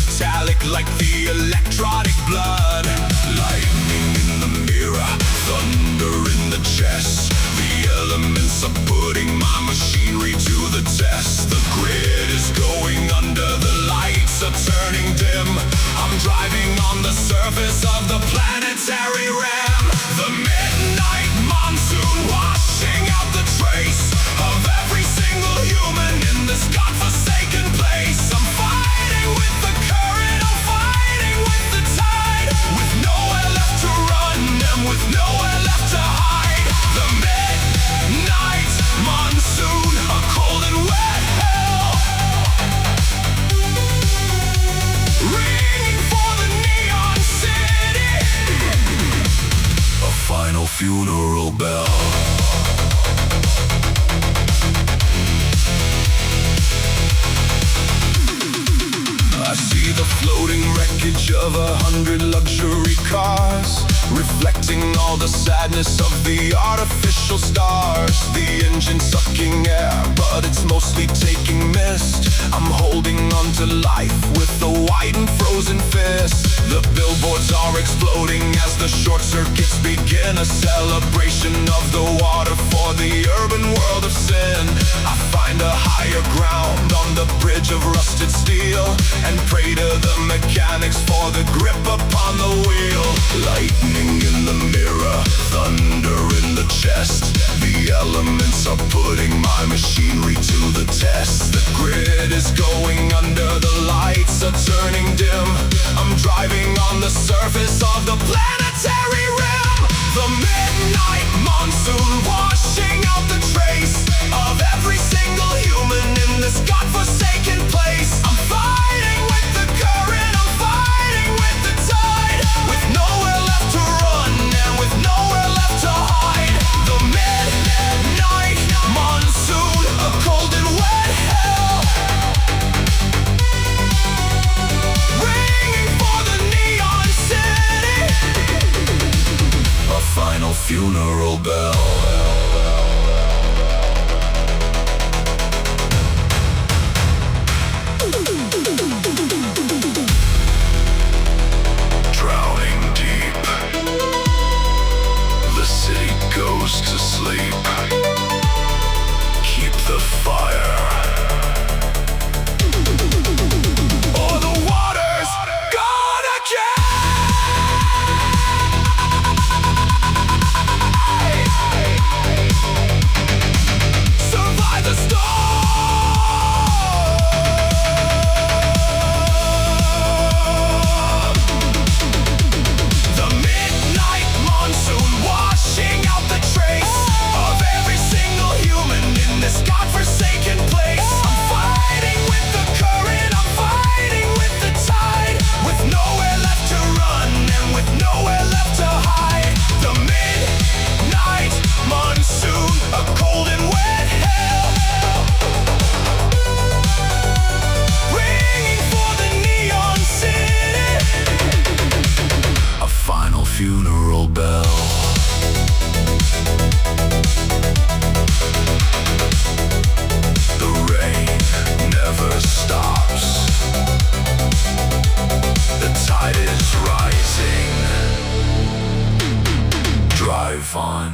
metallic like the electronic blood. Lightning in the mirror, thunder in the chest. The elements are putting my machinery to the test. The grid is going under, the lights are turning dim. I'm driving on the surface of the planetary rim. The midnight monsoon washing out the trace of every single human in this godforsaken place. I'm fighting with the current, I'm fighting with the tide, with nowhere left to run and with nowhere left to hide. The midnight monsoon, a cold and wet hell, ringing for the neon city, a final funeral bell. I see the floating wreckage of 100 luxury cars, reflecting all the sadness of the artificial stars. The engine sucking air, but it's mostly taking mist. I'm holding on to life with a white and frozen fist. The billboards are exploding as the short circuits begin, a celebration of the water for the urban world of sin. I find a higher ground on the bridge of rusted steel and pray to the mechanics for the grip upon the wheel. Lightning in the mirror, thunder in the chest. The elements are putting my machinery to the test. The grid is going under, the lights are turning dim. I'm driving on the surface of the planetary rim. The midnight monsoon washing out the trace of every single human in this godforsaken place. I'm fighting with the current, I'm fighting with the tide, with nowhere left to run and with nowhere left to hide. The midnight monsoon, a cold and wet hell, ringing for the neon city, a final funeral bell. Drowning deep, the city goes to sleep. Keep the fire, or the water's gonna survive the storm. The midnight monsoon washing out the trace of every single human in this godforsaken place. I'm fighting with the current, I'm fighting with the tide, with nowhere left to run and with nowhere left to hide. The midnight monsoon, a cold and wet hell, ringing for the neon city, a final funeral bell. The rain never stops, the tide is rising. Drive on.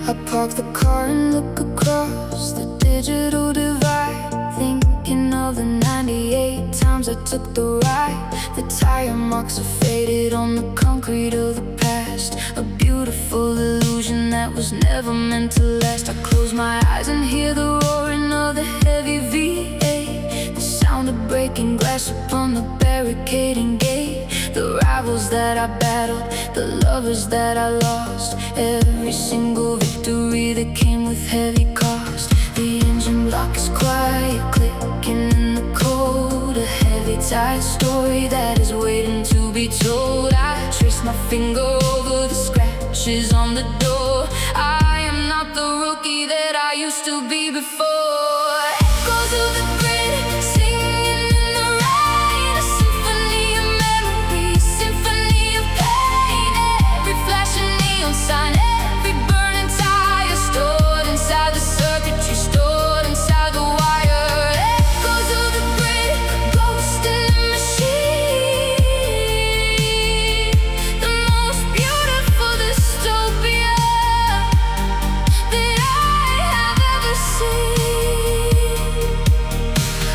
I park the car and look across the digital divide, thinking of the 98 times I took the ride. The tire marks are faded on the concrete of the past, a beautiful illusion that was never meant to last. I close my eyes and hear the roaring of the heavy V8, the sound of breaking glass upon the barricading gate. The rivals that I battled, the lovers that I lost, every single victory that came with heavy cost. The engine block is quiet, clicking in the cold, a heavy heavy-tide story that is waiting to be told. I trace my finger over the scratches on the door. I am not the rookie that I used to be before. Echoes of the grid, singing in the rain, a symphony of memory, a symphony of pain. Every flashing neon sign, every burning tire, stored inside the circuitry, stored inside the wire. Echoes of the grid, ghost in the machine, the most beautiful dystopia that I have ever seen.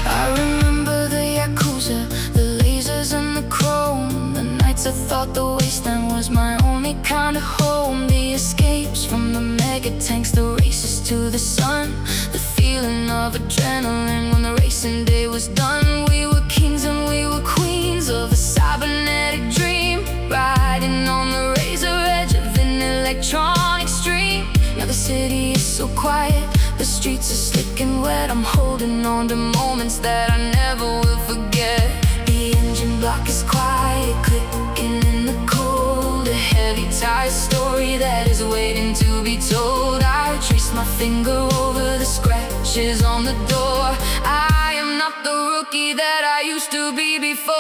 I remember the Yakuza, the lasers and the chrome, the nights I thought the wasteland was my only kind of home. The escapes from the mega tanks, the races to the sun, the feeling of adrenaline when the racing day was done. We were kings and we were queens of a cybernetic dream, riding on the razor edge of an electronic stream. Now the city is so quiet, the streets are slick and wet. I'm holding on to moments that I never will forget. The engine block is quiet, clicking in the cold, a heavy-tide story that is waiting to be told. I trace my finger over the scratches on the door. I am not the rookie that I used to be before.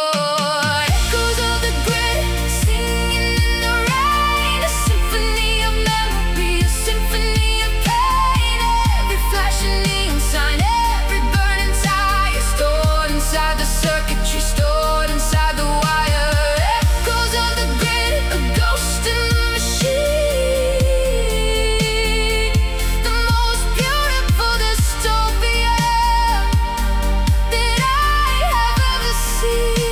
Echoes of the grid, singing in the rain, a symphony of memory, a symphony of pain. Every flashing neon sign, every burning tire, stored inside the circuitry, stored inside the wire. Echoes of the grid, a ghost in the machine, the most beautiful dystopia that I have ever seen.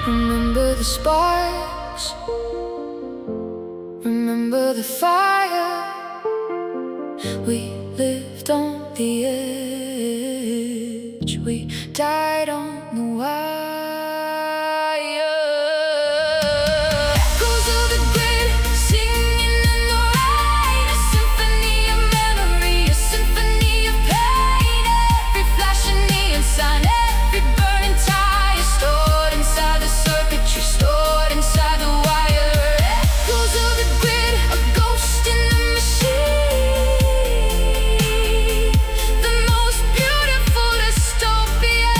Remember the sparks, remember the fire. We lived on the edge, we died on the wire. Echoes of the grid, singing in the rain, a symphony of memory, a symphony of pain. Every flashing neon sign, every burning tire, stored inside the circuitry, stored inside the wire. Echoes of the grid, a ghost in the machine, the most beautiful dystopia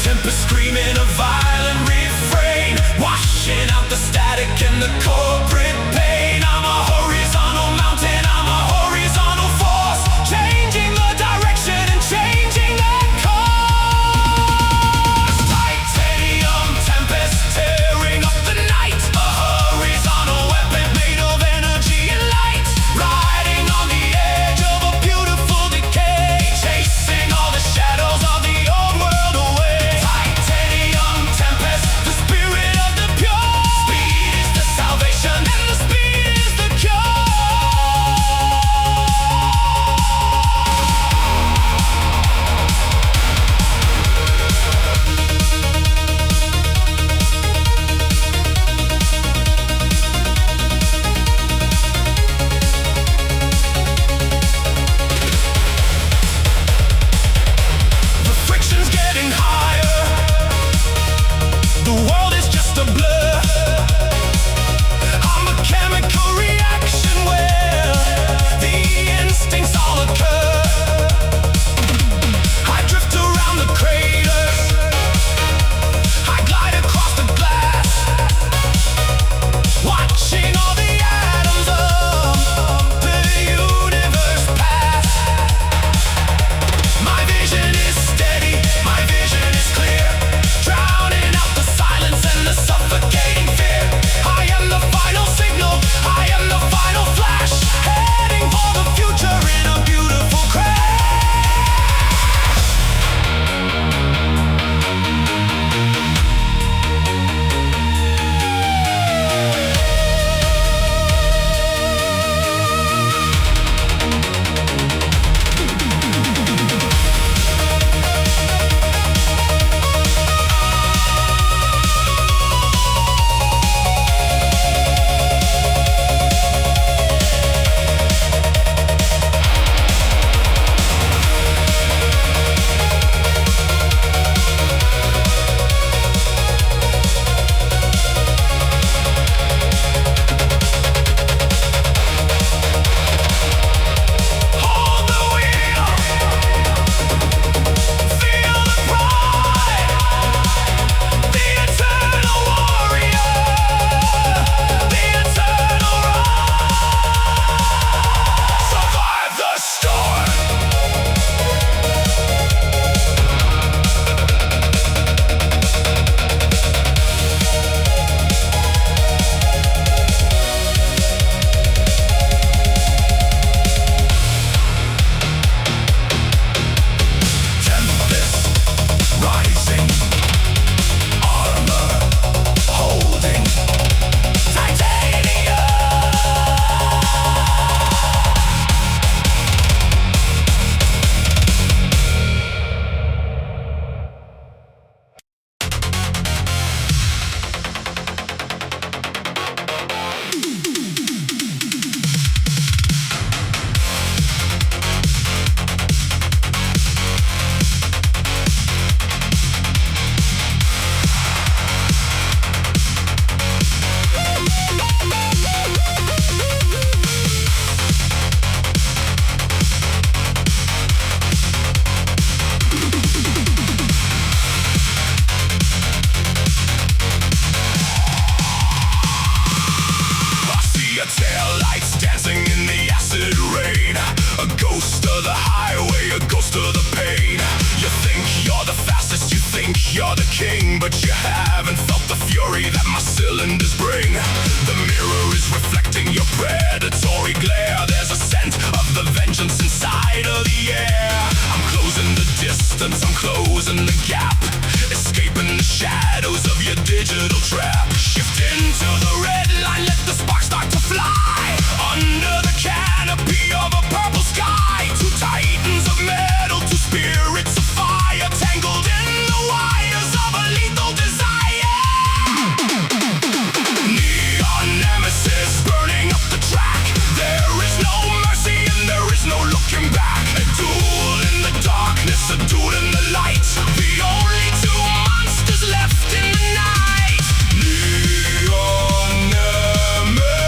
tempest screaming a violent refrain, washing out the static and the corporate pain. I'm a horizontal mountain, I'm a horizontal force, changing the direction and changing the course. Titanium tempest tearing up the night, a horizontal weapon made of energy and light, riding on the edge of a beautiful decay, chasing all the shadows of the old world away. Titanium tempest, the spirit of the pure. Speed is the salvation and the speed is the cure. The friction's getting higher, the world is just a blur. I'm a chemical reaction where the instincts all occur. I drift around the craters, I glide across the glass, watching all the atoms of the universe pass. My vision is steady, my vision is clear, drowning out the silence and the suffocating fear. I am the final signal, I am the final flash, heading for the future in a beautiful crash. Hold the wheel, feel the pride, the eternal warrior, the eternal ride. Survive the storm. Tempest rising, armor holding, titanium. I see your taillights dancing in the acid rain, a ghost of the highway, a ghost of the pain. You think you're the fastest, you think you're the king, but you haven't felt the fury that my cylinders bring. The mirror is reflecting your predatory glare. There's a scent of the vengeance inside of the air. I'm closing the distance, I'm closing the gap, escaping the shadows of your digital trap. Shift into the red line, let the sparks start to fly, under the canopy of a purple sky. Two titans of metal, two spirits of fire, tangled in the wires of a lethal desire. Neon nemesis burning up the track. There is no mercy and there is no looking back. A duel in the darkness, a duel in the light. The only two monsters left in the night. Neon nemesis.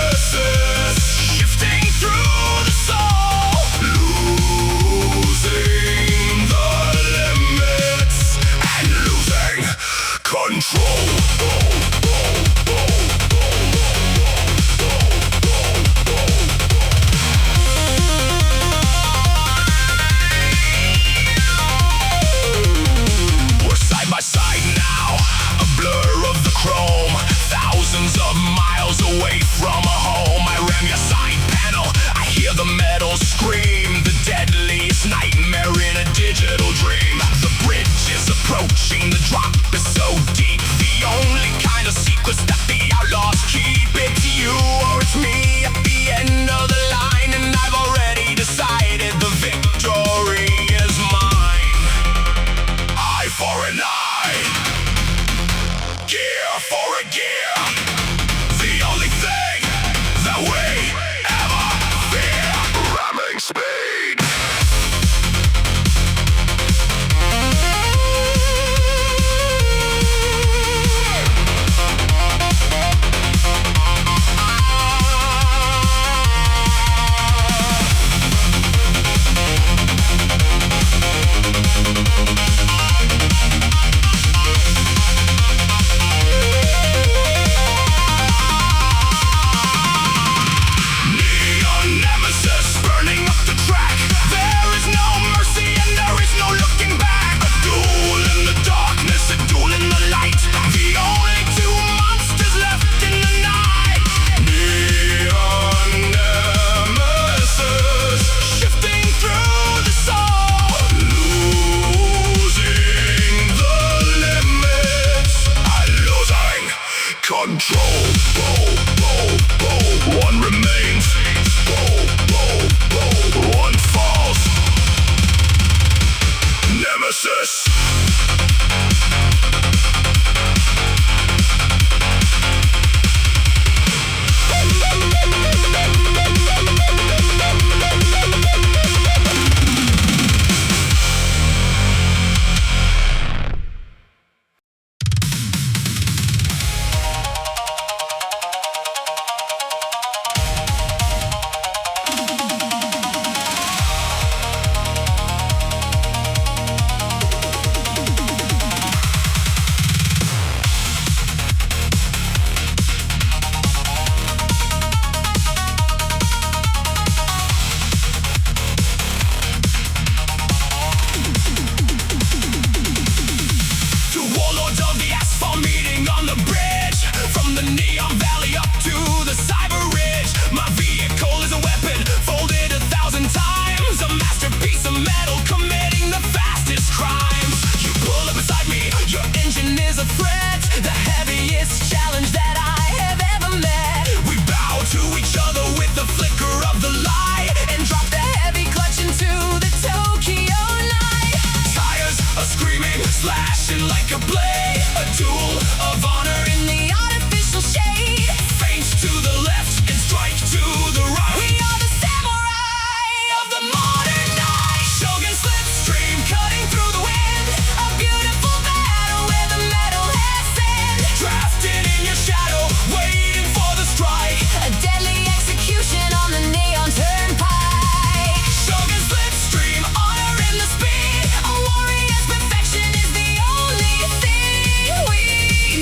masterpiece of metal, committing the fastest crimes. You pull up beside me, your engine is a threat, the heaviest challenge that I have ever met. We bow to each other with the flicker of the light, and drop the heavy clutch into the Tokyo night. Tires are screaming, slashing like a blade, a duel of honor in the artificial shade. Faint to the left and strike to the right. We are the samurai of the modern night. Shogun slipstream cutting through the wind, a beautiful battle where the metal has sinned. Drafting in your shadow, waiting for the strike, a deadly execution on the neon turnpike. Shogun slipstream, honor in the speed, a warrior's perfection is the only thing we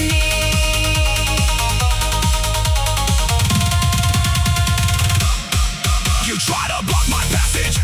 need. You try to block my passage,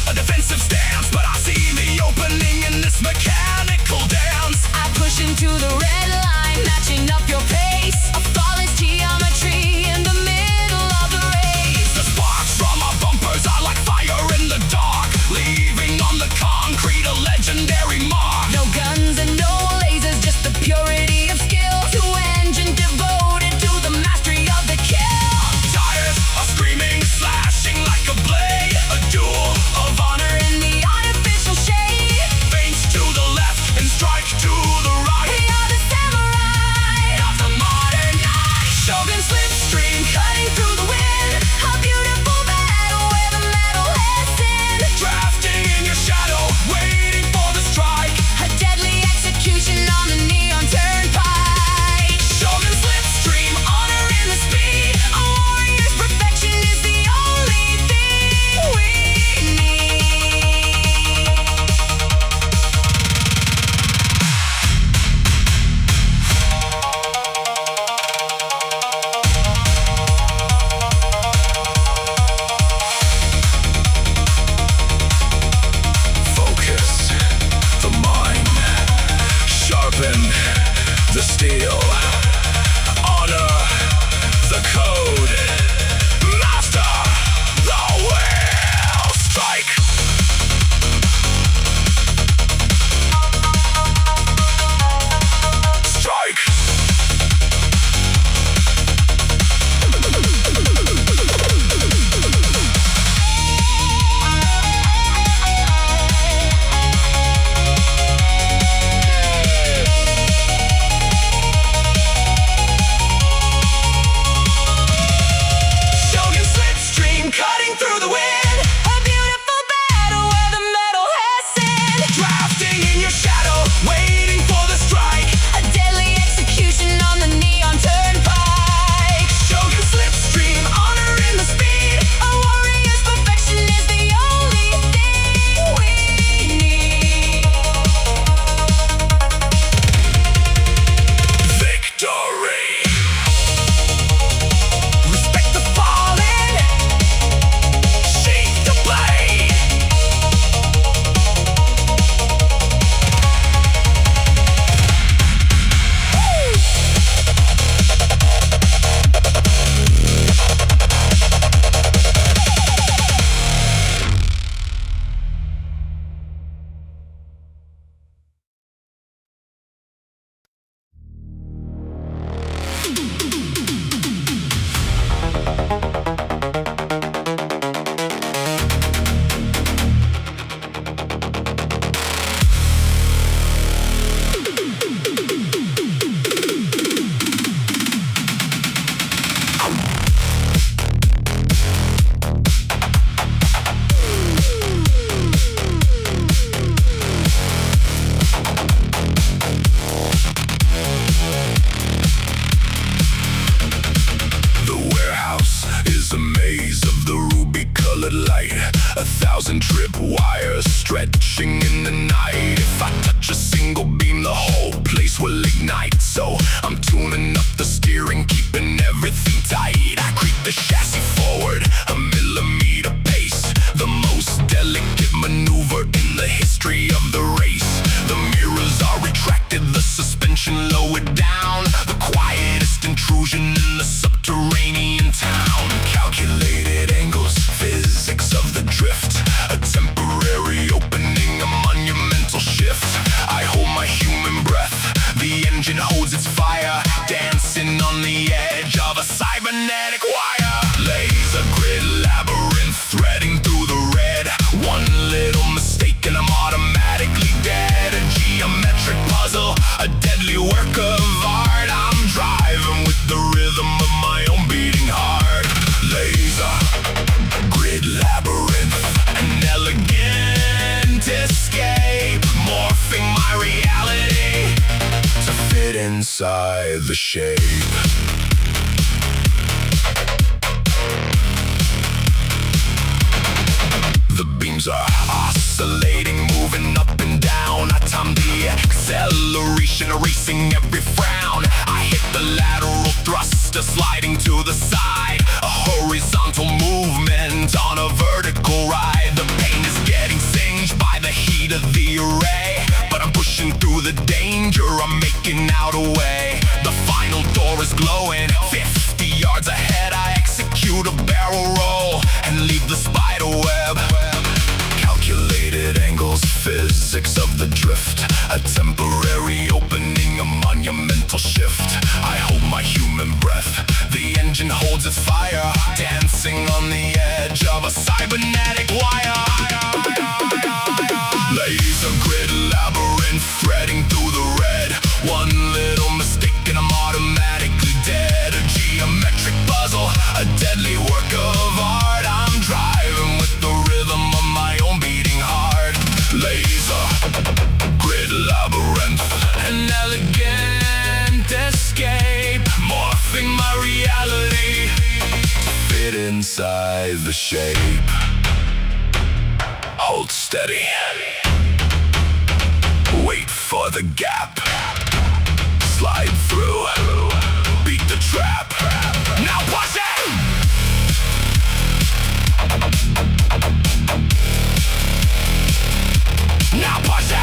a defensive stance, but I see the opening in this mechanical dance. I push into the red line, matching up your pace, a flawless geometry in the middle of the race. The sparks from our bumpers are like fire in the dark, leaving on the concrete a legendary mark. No guns and no lasers, just the purity of skill, to engine devoted to the mastery of the kill. Tires are screaming, slashing like a blade, a duel of honor in the artificial shade. Feints to the left and strike to the right. We are the samurai of the modern night. Shogun slipstream cutting through the wind, a beautiful battle where the metal has sinned. Drafting in your shadow, waiting for the strike, a deadly execution on the neon turnpike. Shogun slipstream, honor in the speed, a warrior's perfection is the only thing we need. Focus the mind, sharpen the steel, honor the code, master the will, strike. Strike. Shogun slipstream cutting through the wind, a beautiful battle where the metal has sinned. Drafting in your shadow, waiting for the strike, a deadly execution on the neon turnpike. Shogun slipstream, honor in the speed, a warrior's perfection is the only thing we need. Victory. Respect the fallen, shake the blade. thousand tripwires stretching in the night. If I touch a single beam, the whole place will ignite. So I'm tuning up the steering, keeping everything tight. I creep the chassis forward a millimeter pace, the most delicate maneuver in the history of the race. The mirrors are retracted, the suspension lowered down, the quietest intrusion in the subterranean town. Calculated angles, physics of the drift, a temporary inside the shape. The beams are oscillating, moving up and down. I time the acceleration, erasing every frown. I hit the lateral thruster, sliding to the side. A horizontal movement on a vertical ride. The pain is getting singed by the heat of the array, but I'm pushing through the danger, I'm making out a way. The final door is glowing, 50 yards ahead. I execute a barrel roll and leave the spider web. Calculated angles, physics of the drift. A temporary opening, a monumental shift. I hold my human breath, the engine holds its fire, dancing on the edge of a cybernetic wire. Laser grid labyrinth, threading through the red. One little mistake and I'm automatically dead. A geometric puzzle, a deadly work of art. I'm driving with the rhythm of my own beating heart. Laser grid labyrinth, an elegant escape, morphing my reality to fit inside the shape. Hold steady, wait for the gap, slide through, beat the trap. Now push it! Now push it!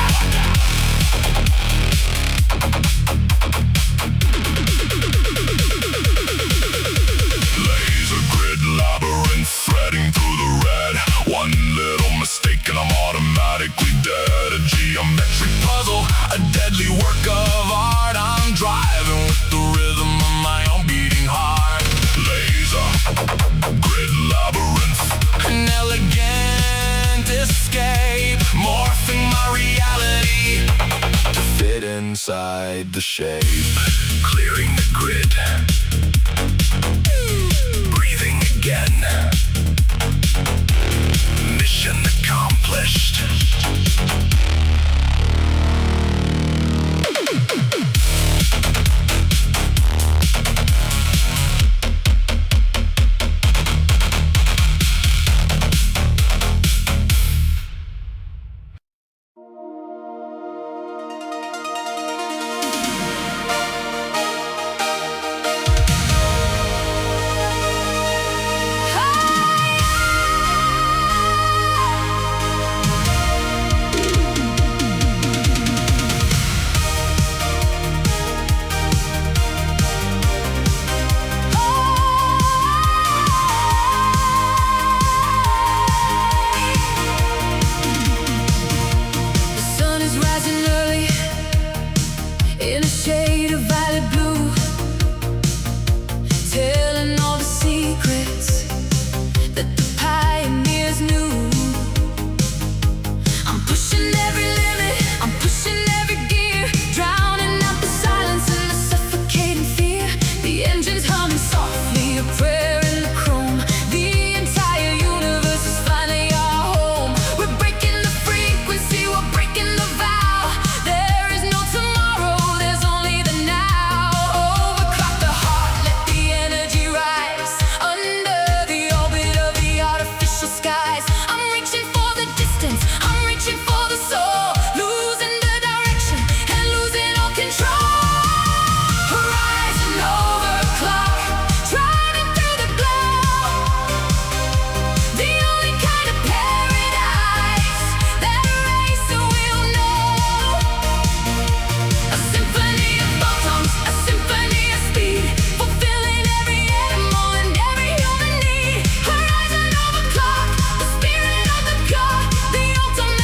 Laser grid labyrinth, threading through the red. One little mistake and I'm automatically dead. A geometric puzzle, a deadly work of art. I'm driving with the rhythm of my own beating heart. Laser grid labyrinth, an elegant escape, morphing my reality to fit inside the shape. Clearing the grid, breathing again. Mission accomplished. Ultimate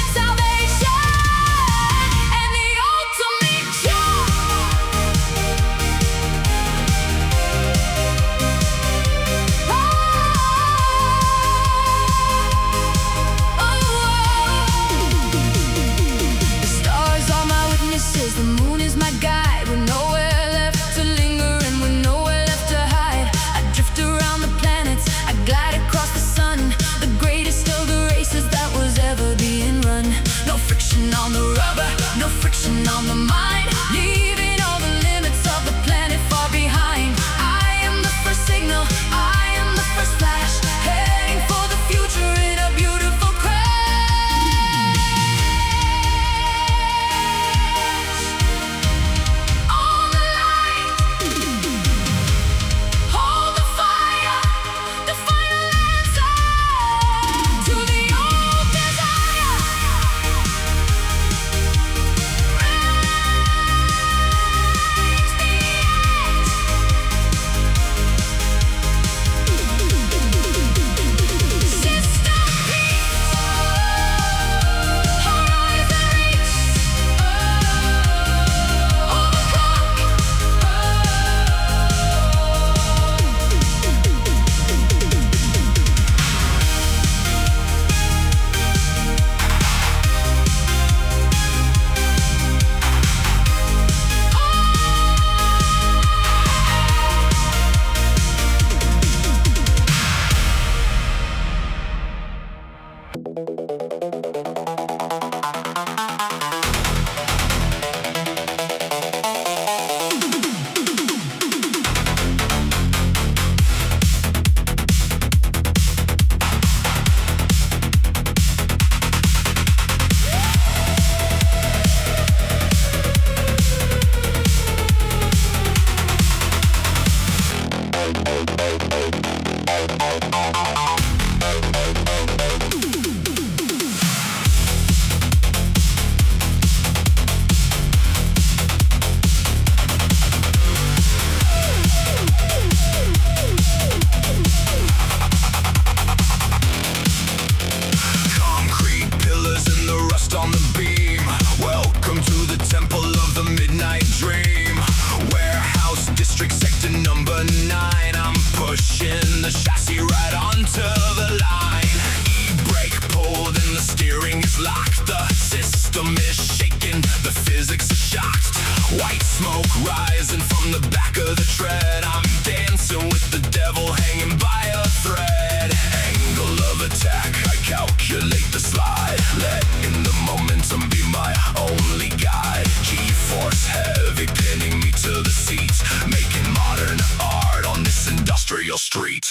is locked, the system is shaking, the physics are shocked. White smoke rising from the back of the tread. I'm dancing with the devil hanging by a thread. Angle of attack, I calculate the slide, letting the momentum be my only guide. G-force heavy pinning me to the seat, making modern art on this industrial street.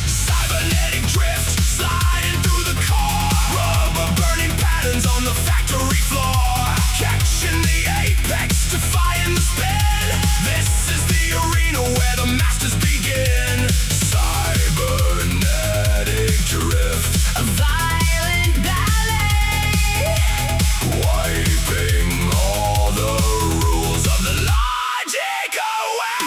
Cybernetic drift, sliding through the car. Rubber burning patterns on the factory floor. Catching the apex, defying the spin. This is the arena where the masters begin. Cybernetic drift, A violent ballet, wiping all the rules of the logic away.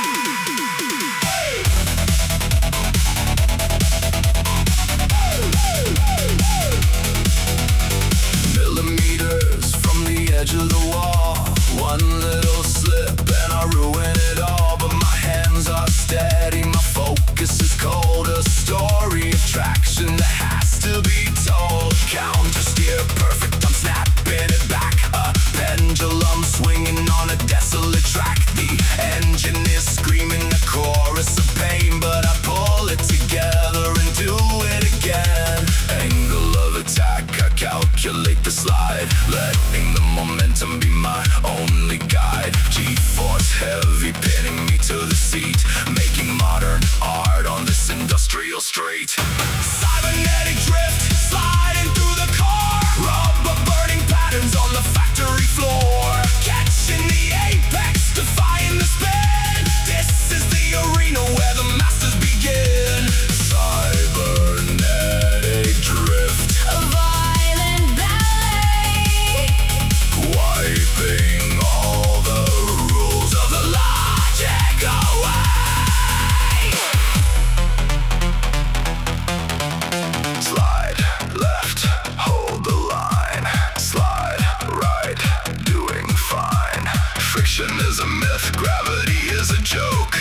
Millimeters from the edge of the wall. One little slip and I ruin it all. But my hands are steady, my focus is cold. A story of traction that has to be told. Counter steer perfect, I'm snapping it back. A pendulum swinging on a desolate track. The engine is screaming a chorus of pain, but I pull it together and do it again. Angle of attack, I calculate the slide, letting the momentum be my only guide. G-force heavy pinning me to the seat, making modern art on this industrial street. Cybernetic drift, sliding through the car. Rubber burning patterns on the factory floor. Catching the apex, defying the spin. This is the arena where the masters begin. Cybernetic drift, a violent ballet, wiping all the rules of the logic away. Slide left, hold the line. Slide right, doing fine. Friction is a myth, gravity is a joke.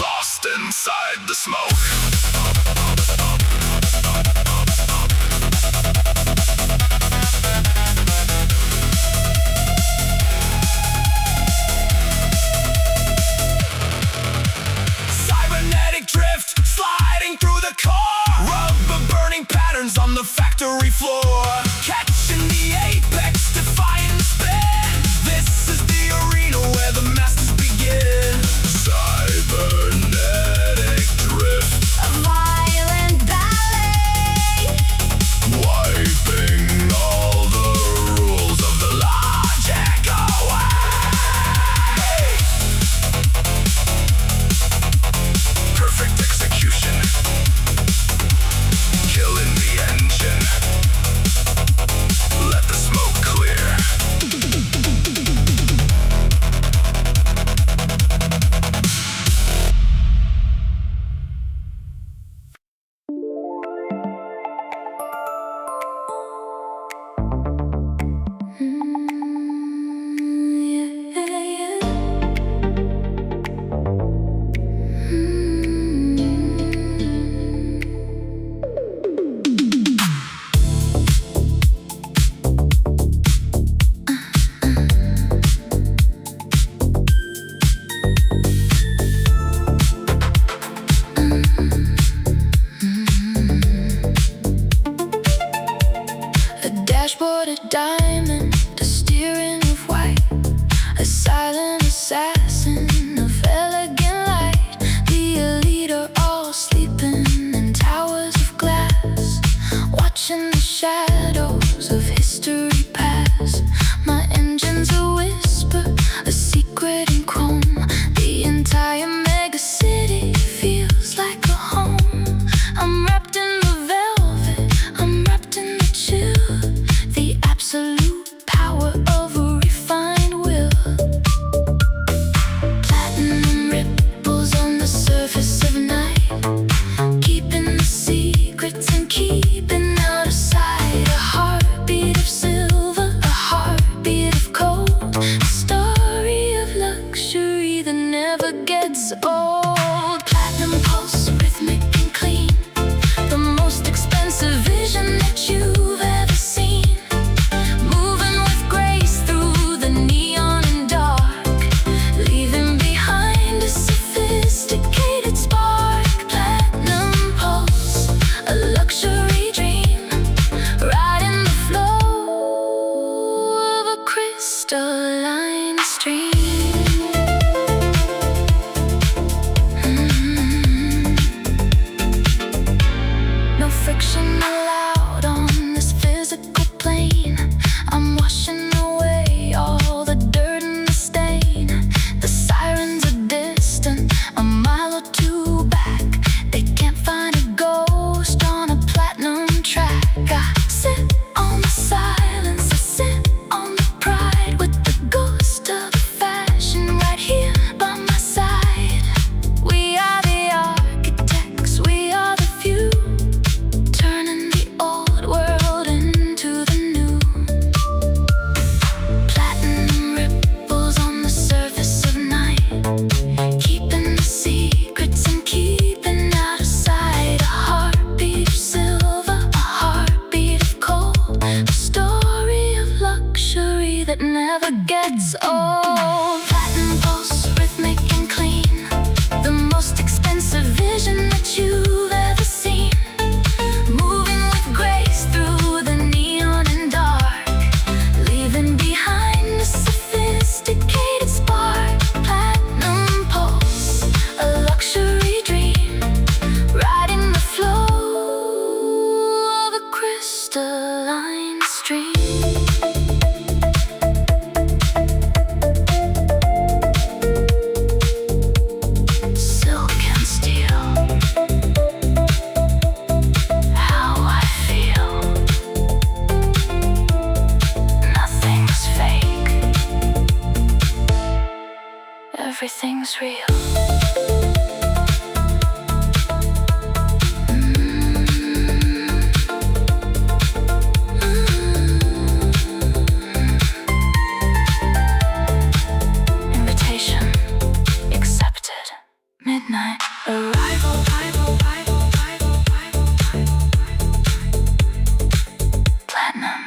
Lost inside the smoke. Cybernetic drift, sliding through the car. Rubber burning patterns on the factory floor. Catching the apex, defying the spin. This is the arena where the masters begin. Cybernetic drift, a violent ballet, wiping all the rules of the logic away. Perfect execution, killing the engine. Let the smoke clear. a dashboard of diamond, a steering of white, a silent assassin of elegant light. The elite are all sleeping in towers of glass, watching the shadows of history pass. My engine's a whisper, a secret in chrome. The entire mega city feels like a home. I'm wrapped in the velvet, I'm wrapped in the chill, the absolute power of a refined will. Platinum ripples on the surface of night, keeping the secrets and keeping out of sight. A heartbeat of silver, a heart that never gets old. Platinum pulse, rhythmic and clean, the most expensive vision that you've ever seen. Moving with grace through the neon and dark, leaving behind a sophisticated spark. Platinum pulse, a luxury dream, riding the flow of a crystalline stream. Everything's real. Invitation accepted. Midnight arrival. Platinum.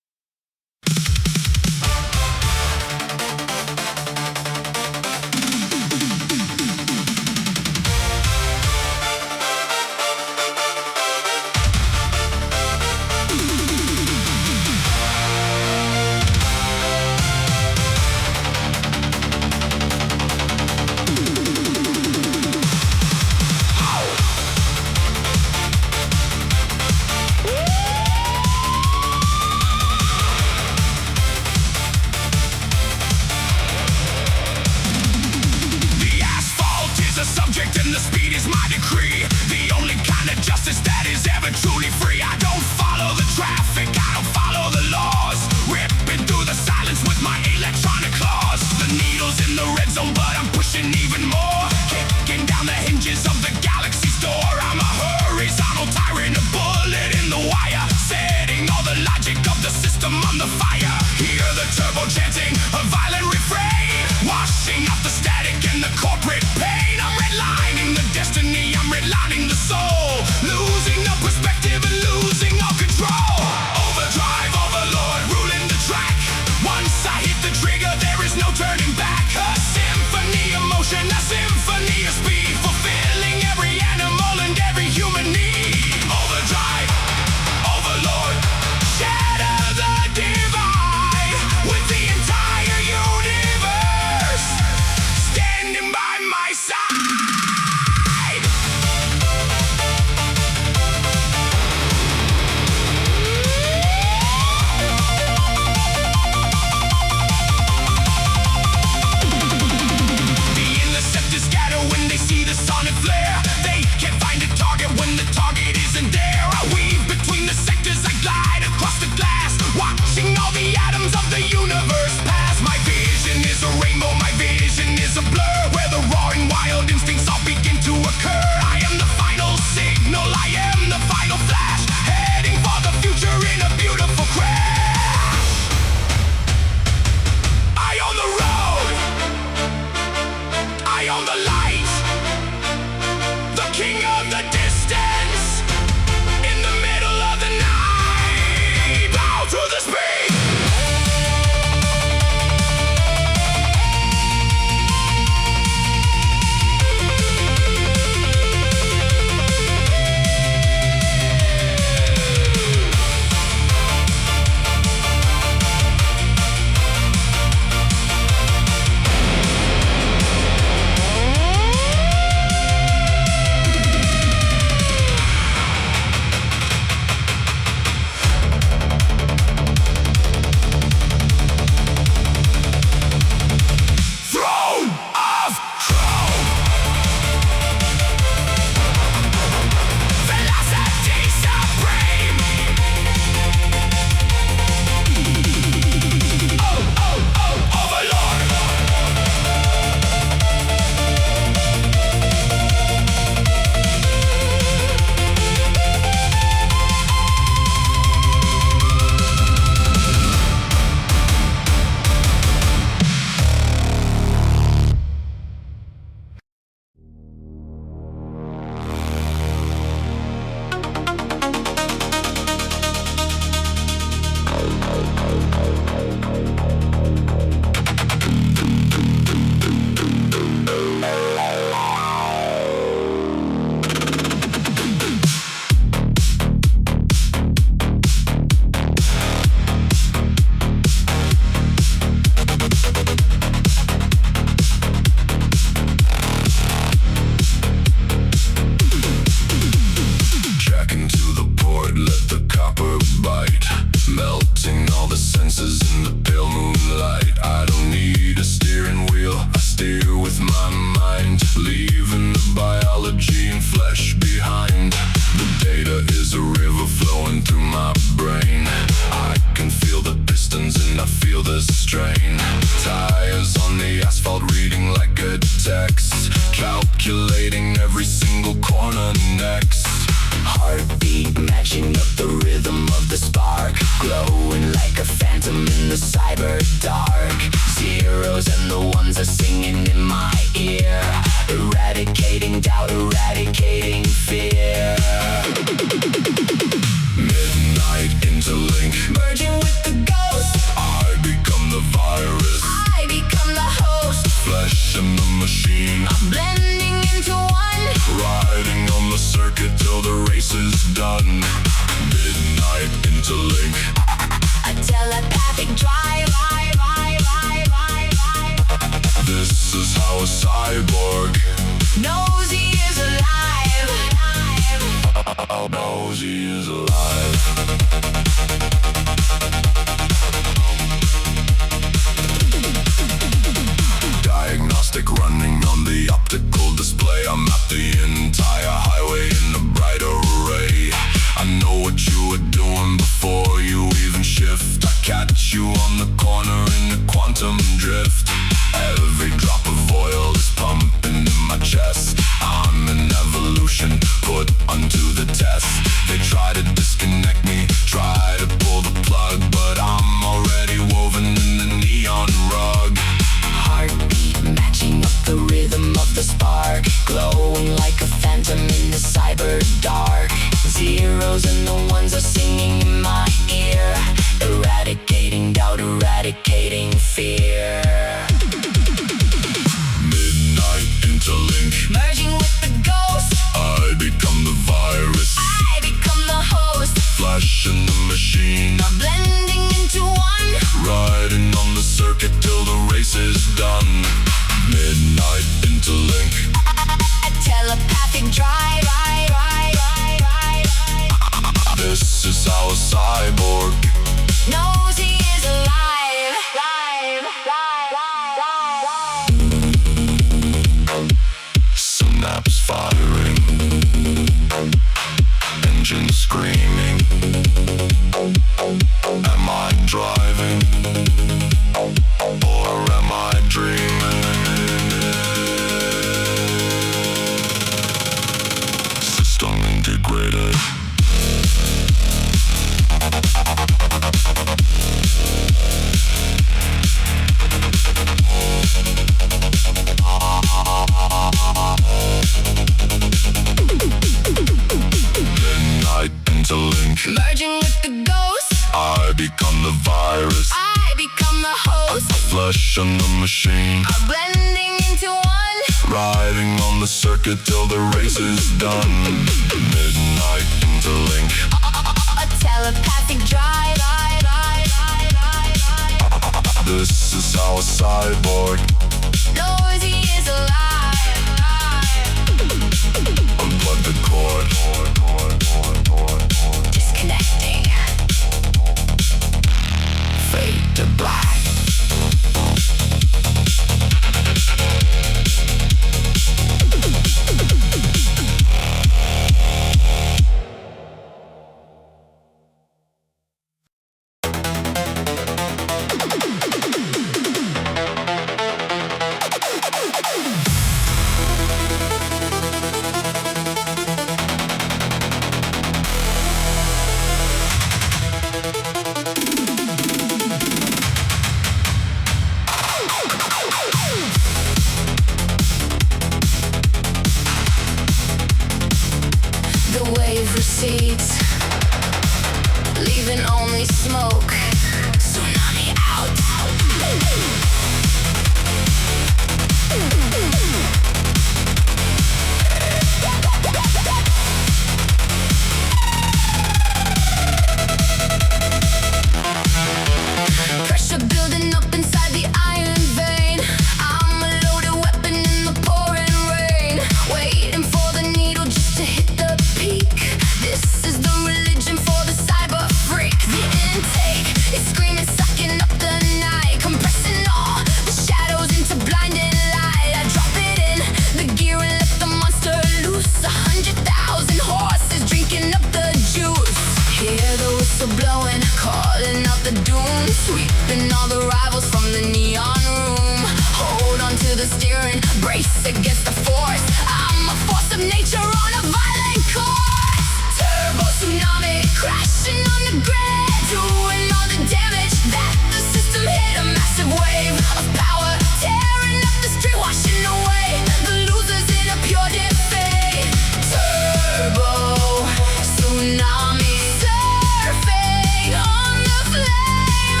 brace against the force. I'm a force of nature on a violent course. Turbo tsunami, crashing on the grid, doing all the damage that the system hit. A massive wave of power, tearing up the street, washing away the losers in a pure defeat. Turbo tsunami, surfing on the flame.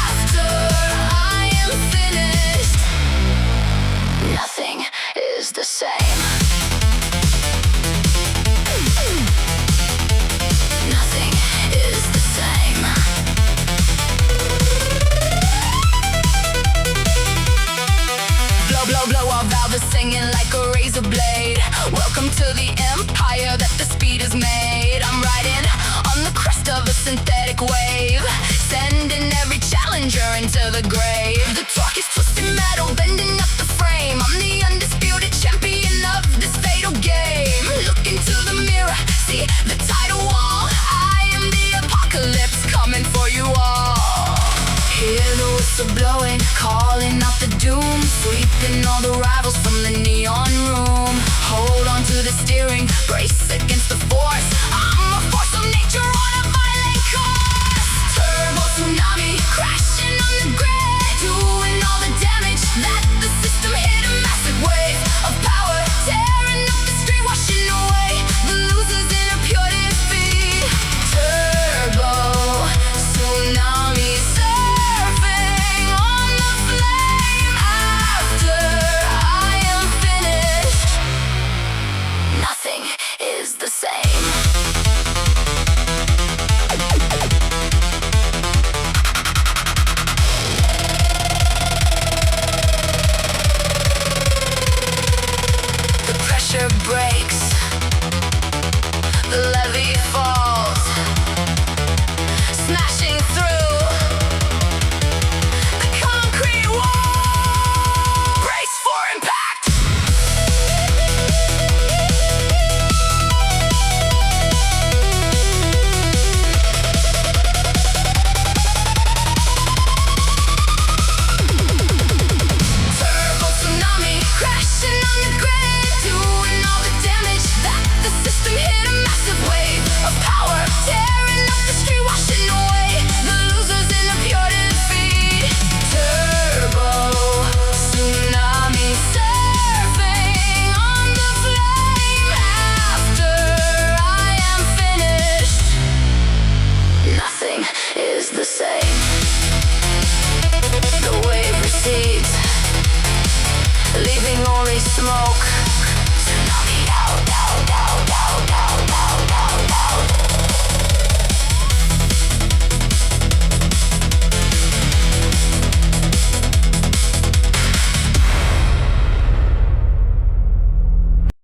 After I am finished, nothing is the same. Nothing is the same. Blow, blow, blow, our valve is singing like a razor blade. Welcome to the empire that the speed has made. I'm riding on the crest of a synthetic wave, sending every challenger into the grave. The torque is twisting metal, bending up the frame. I'm the undisputed champion of this fatal game. Look into the mirror, see the tidal wall. I am the apocalypse coming for you all. Hear the whistle blowing, calling out the doom, sweeping all the rivals from the neon room. Hold on to the steering, brace against the force. I'm a force of nature on a violent course. Turbo tsunami, crashing on the grid, doing all the damage that the system hit. A massive wave of power, tearing up the street, washing away the losers in a pure defeat. Turbo tsunami, surfing on the flame. After I am finished, nothing is the same. The pressure breaks, the levee falls, smashing through the concrete wall. Brace for impact. Turbo tsunami, crashing on the grid, doing all the damage that the system hit. A massive wave of power, tearing up the street, washing away the losers in a pure defeat. Turbo tsunami, surfing on the flame. After I am finished, nothing is the same. The wave recedes, leaving only smoke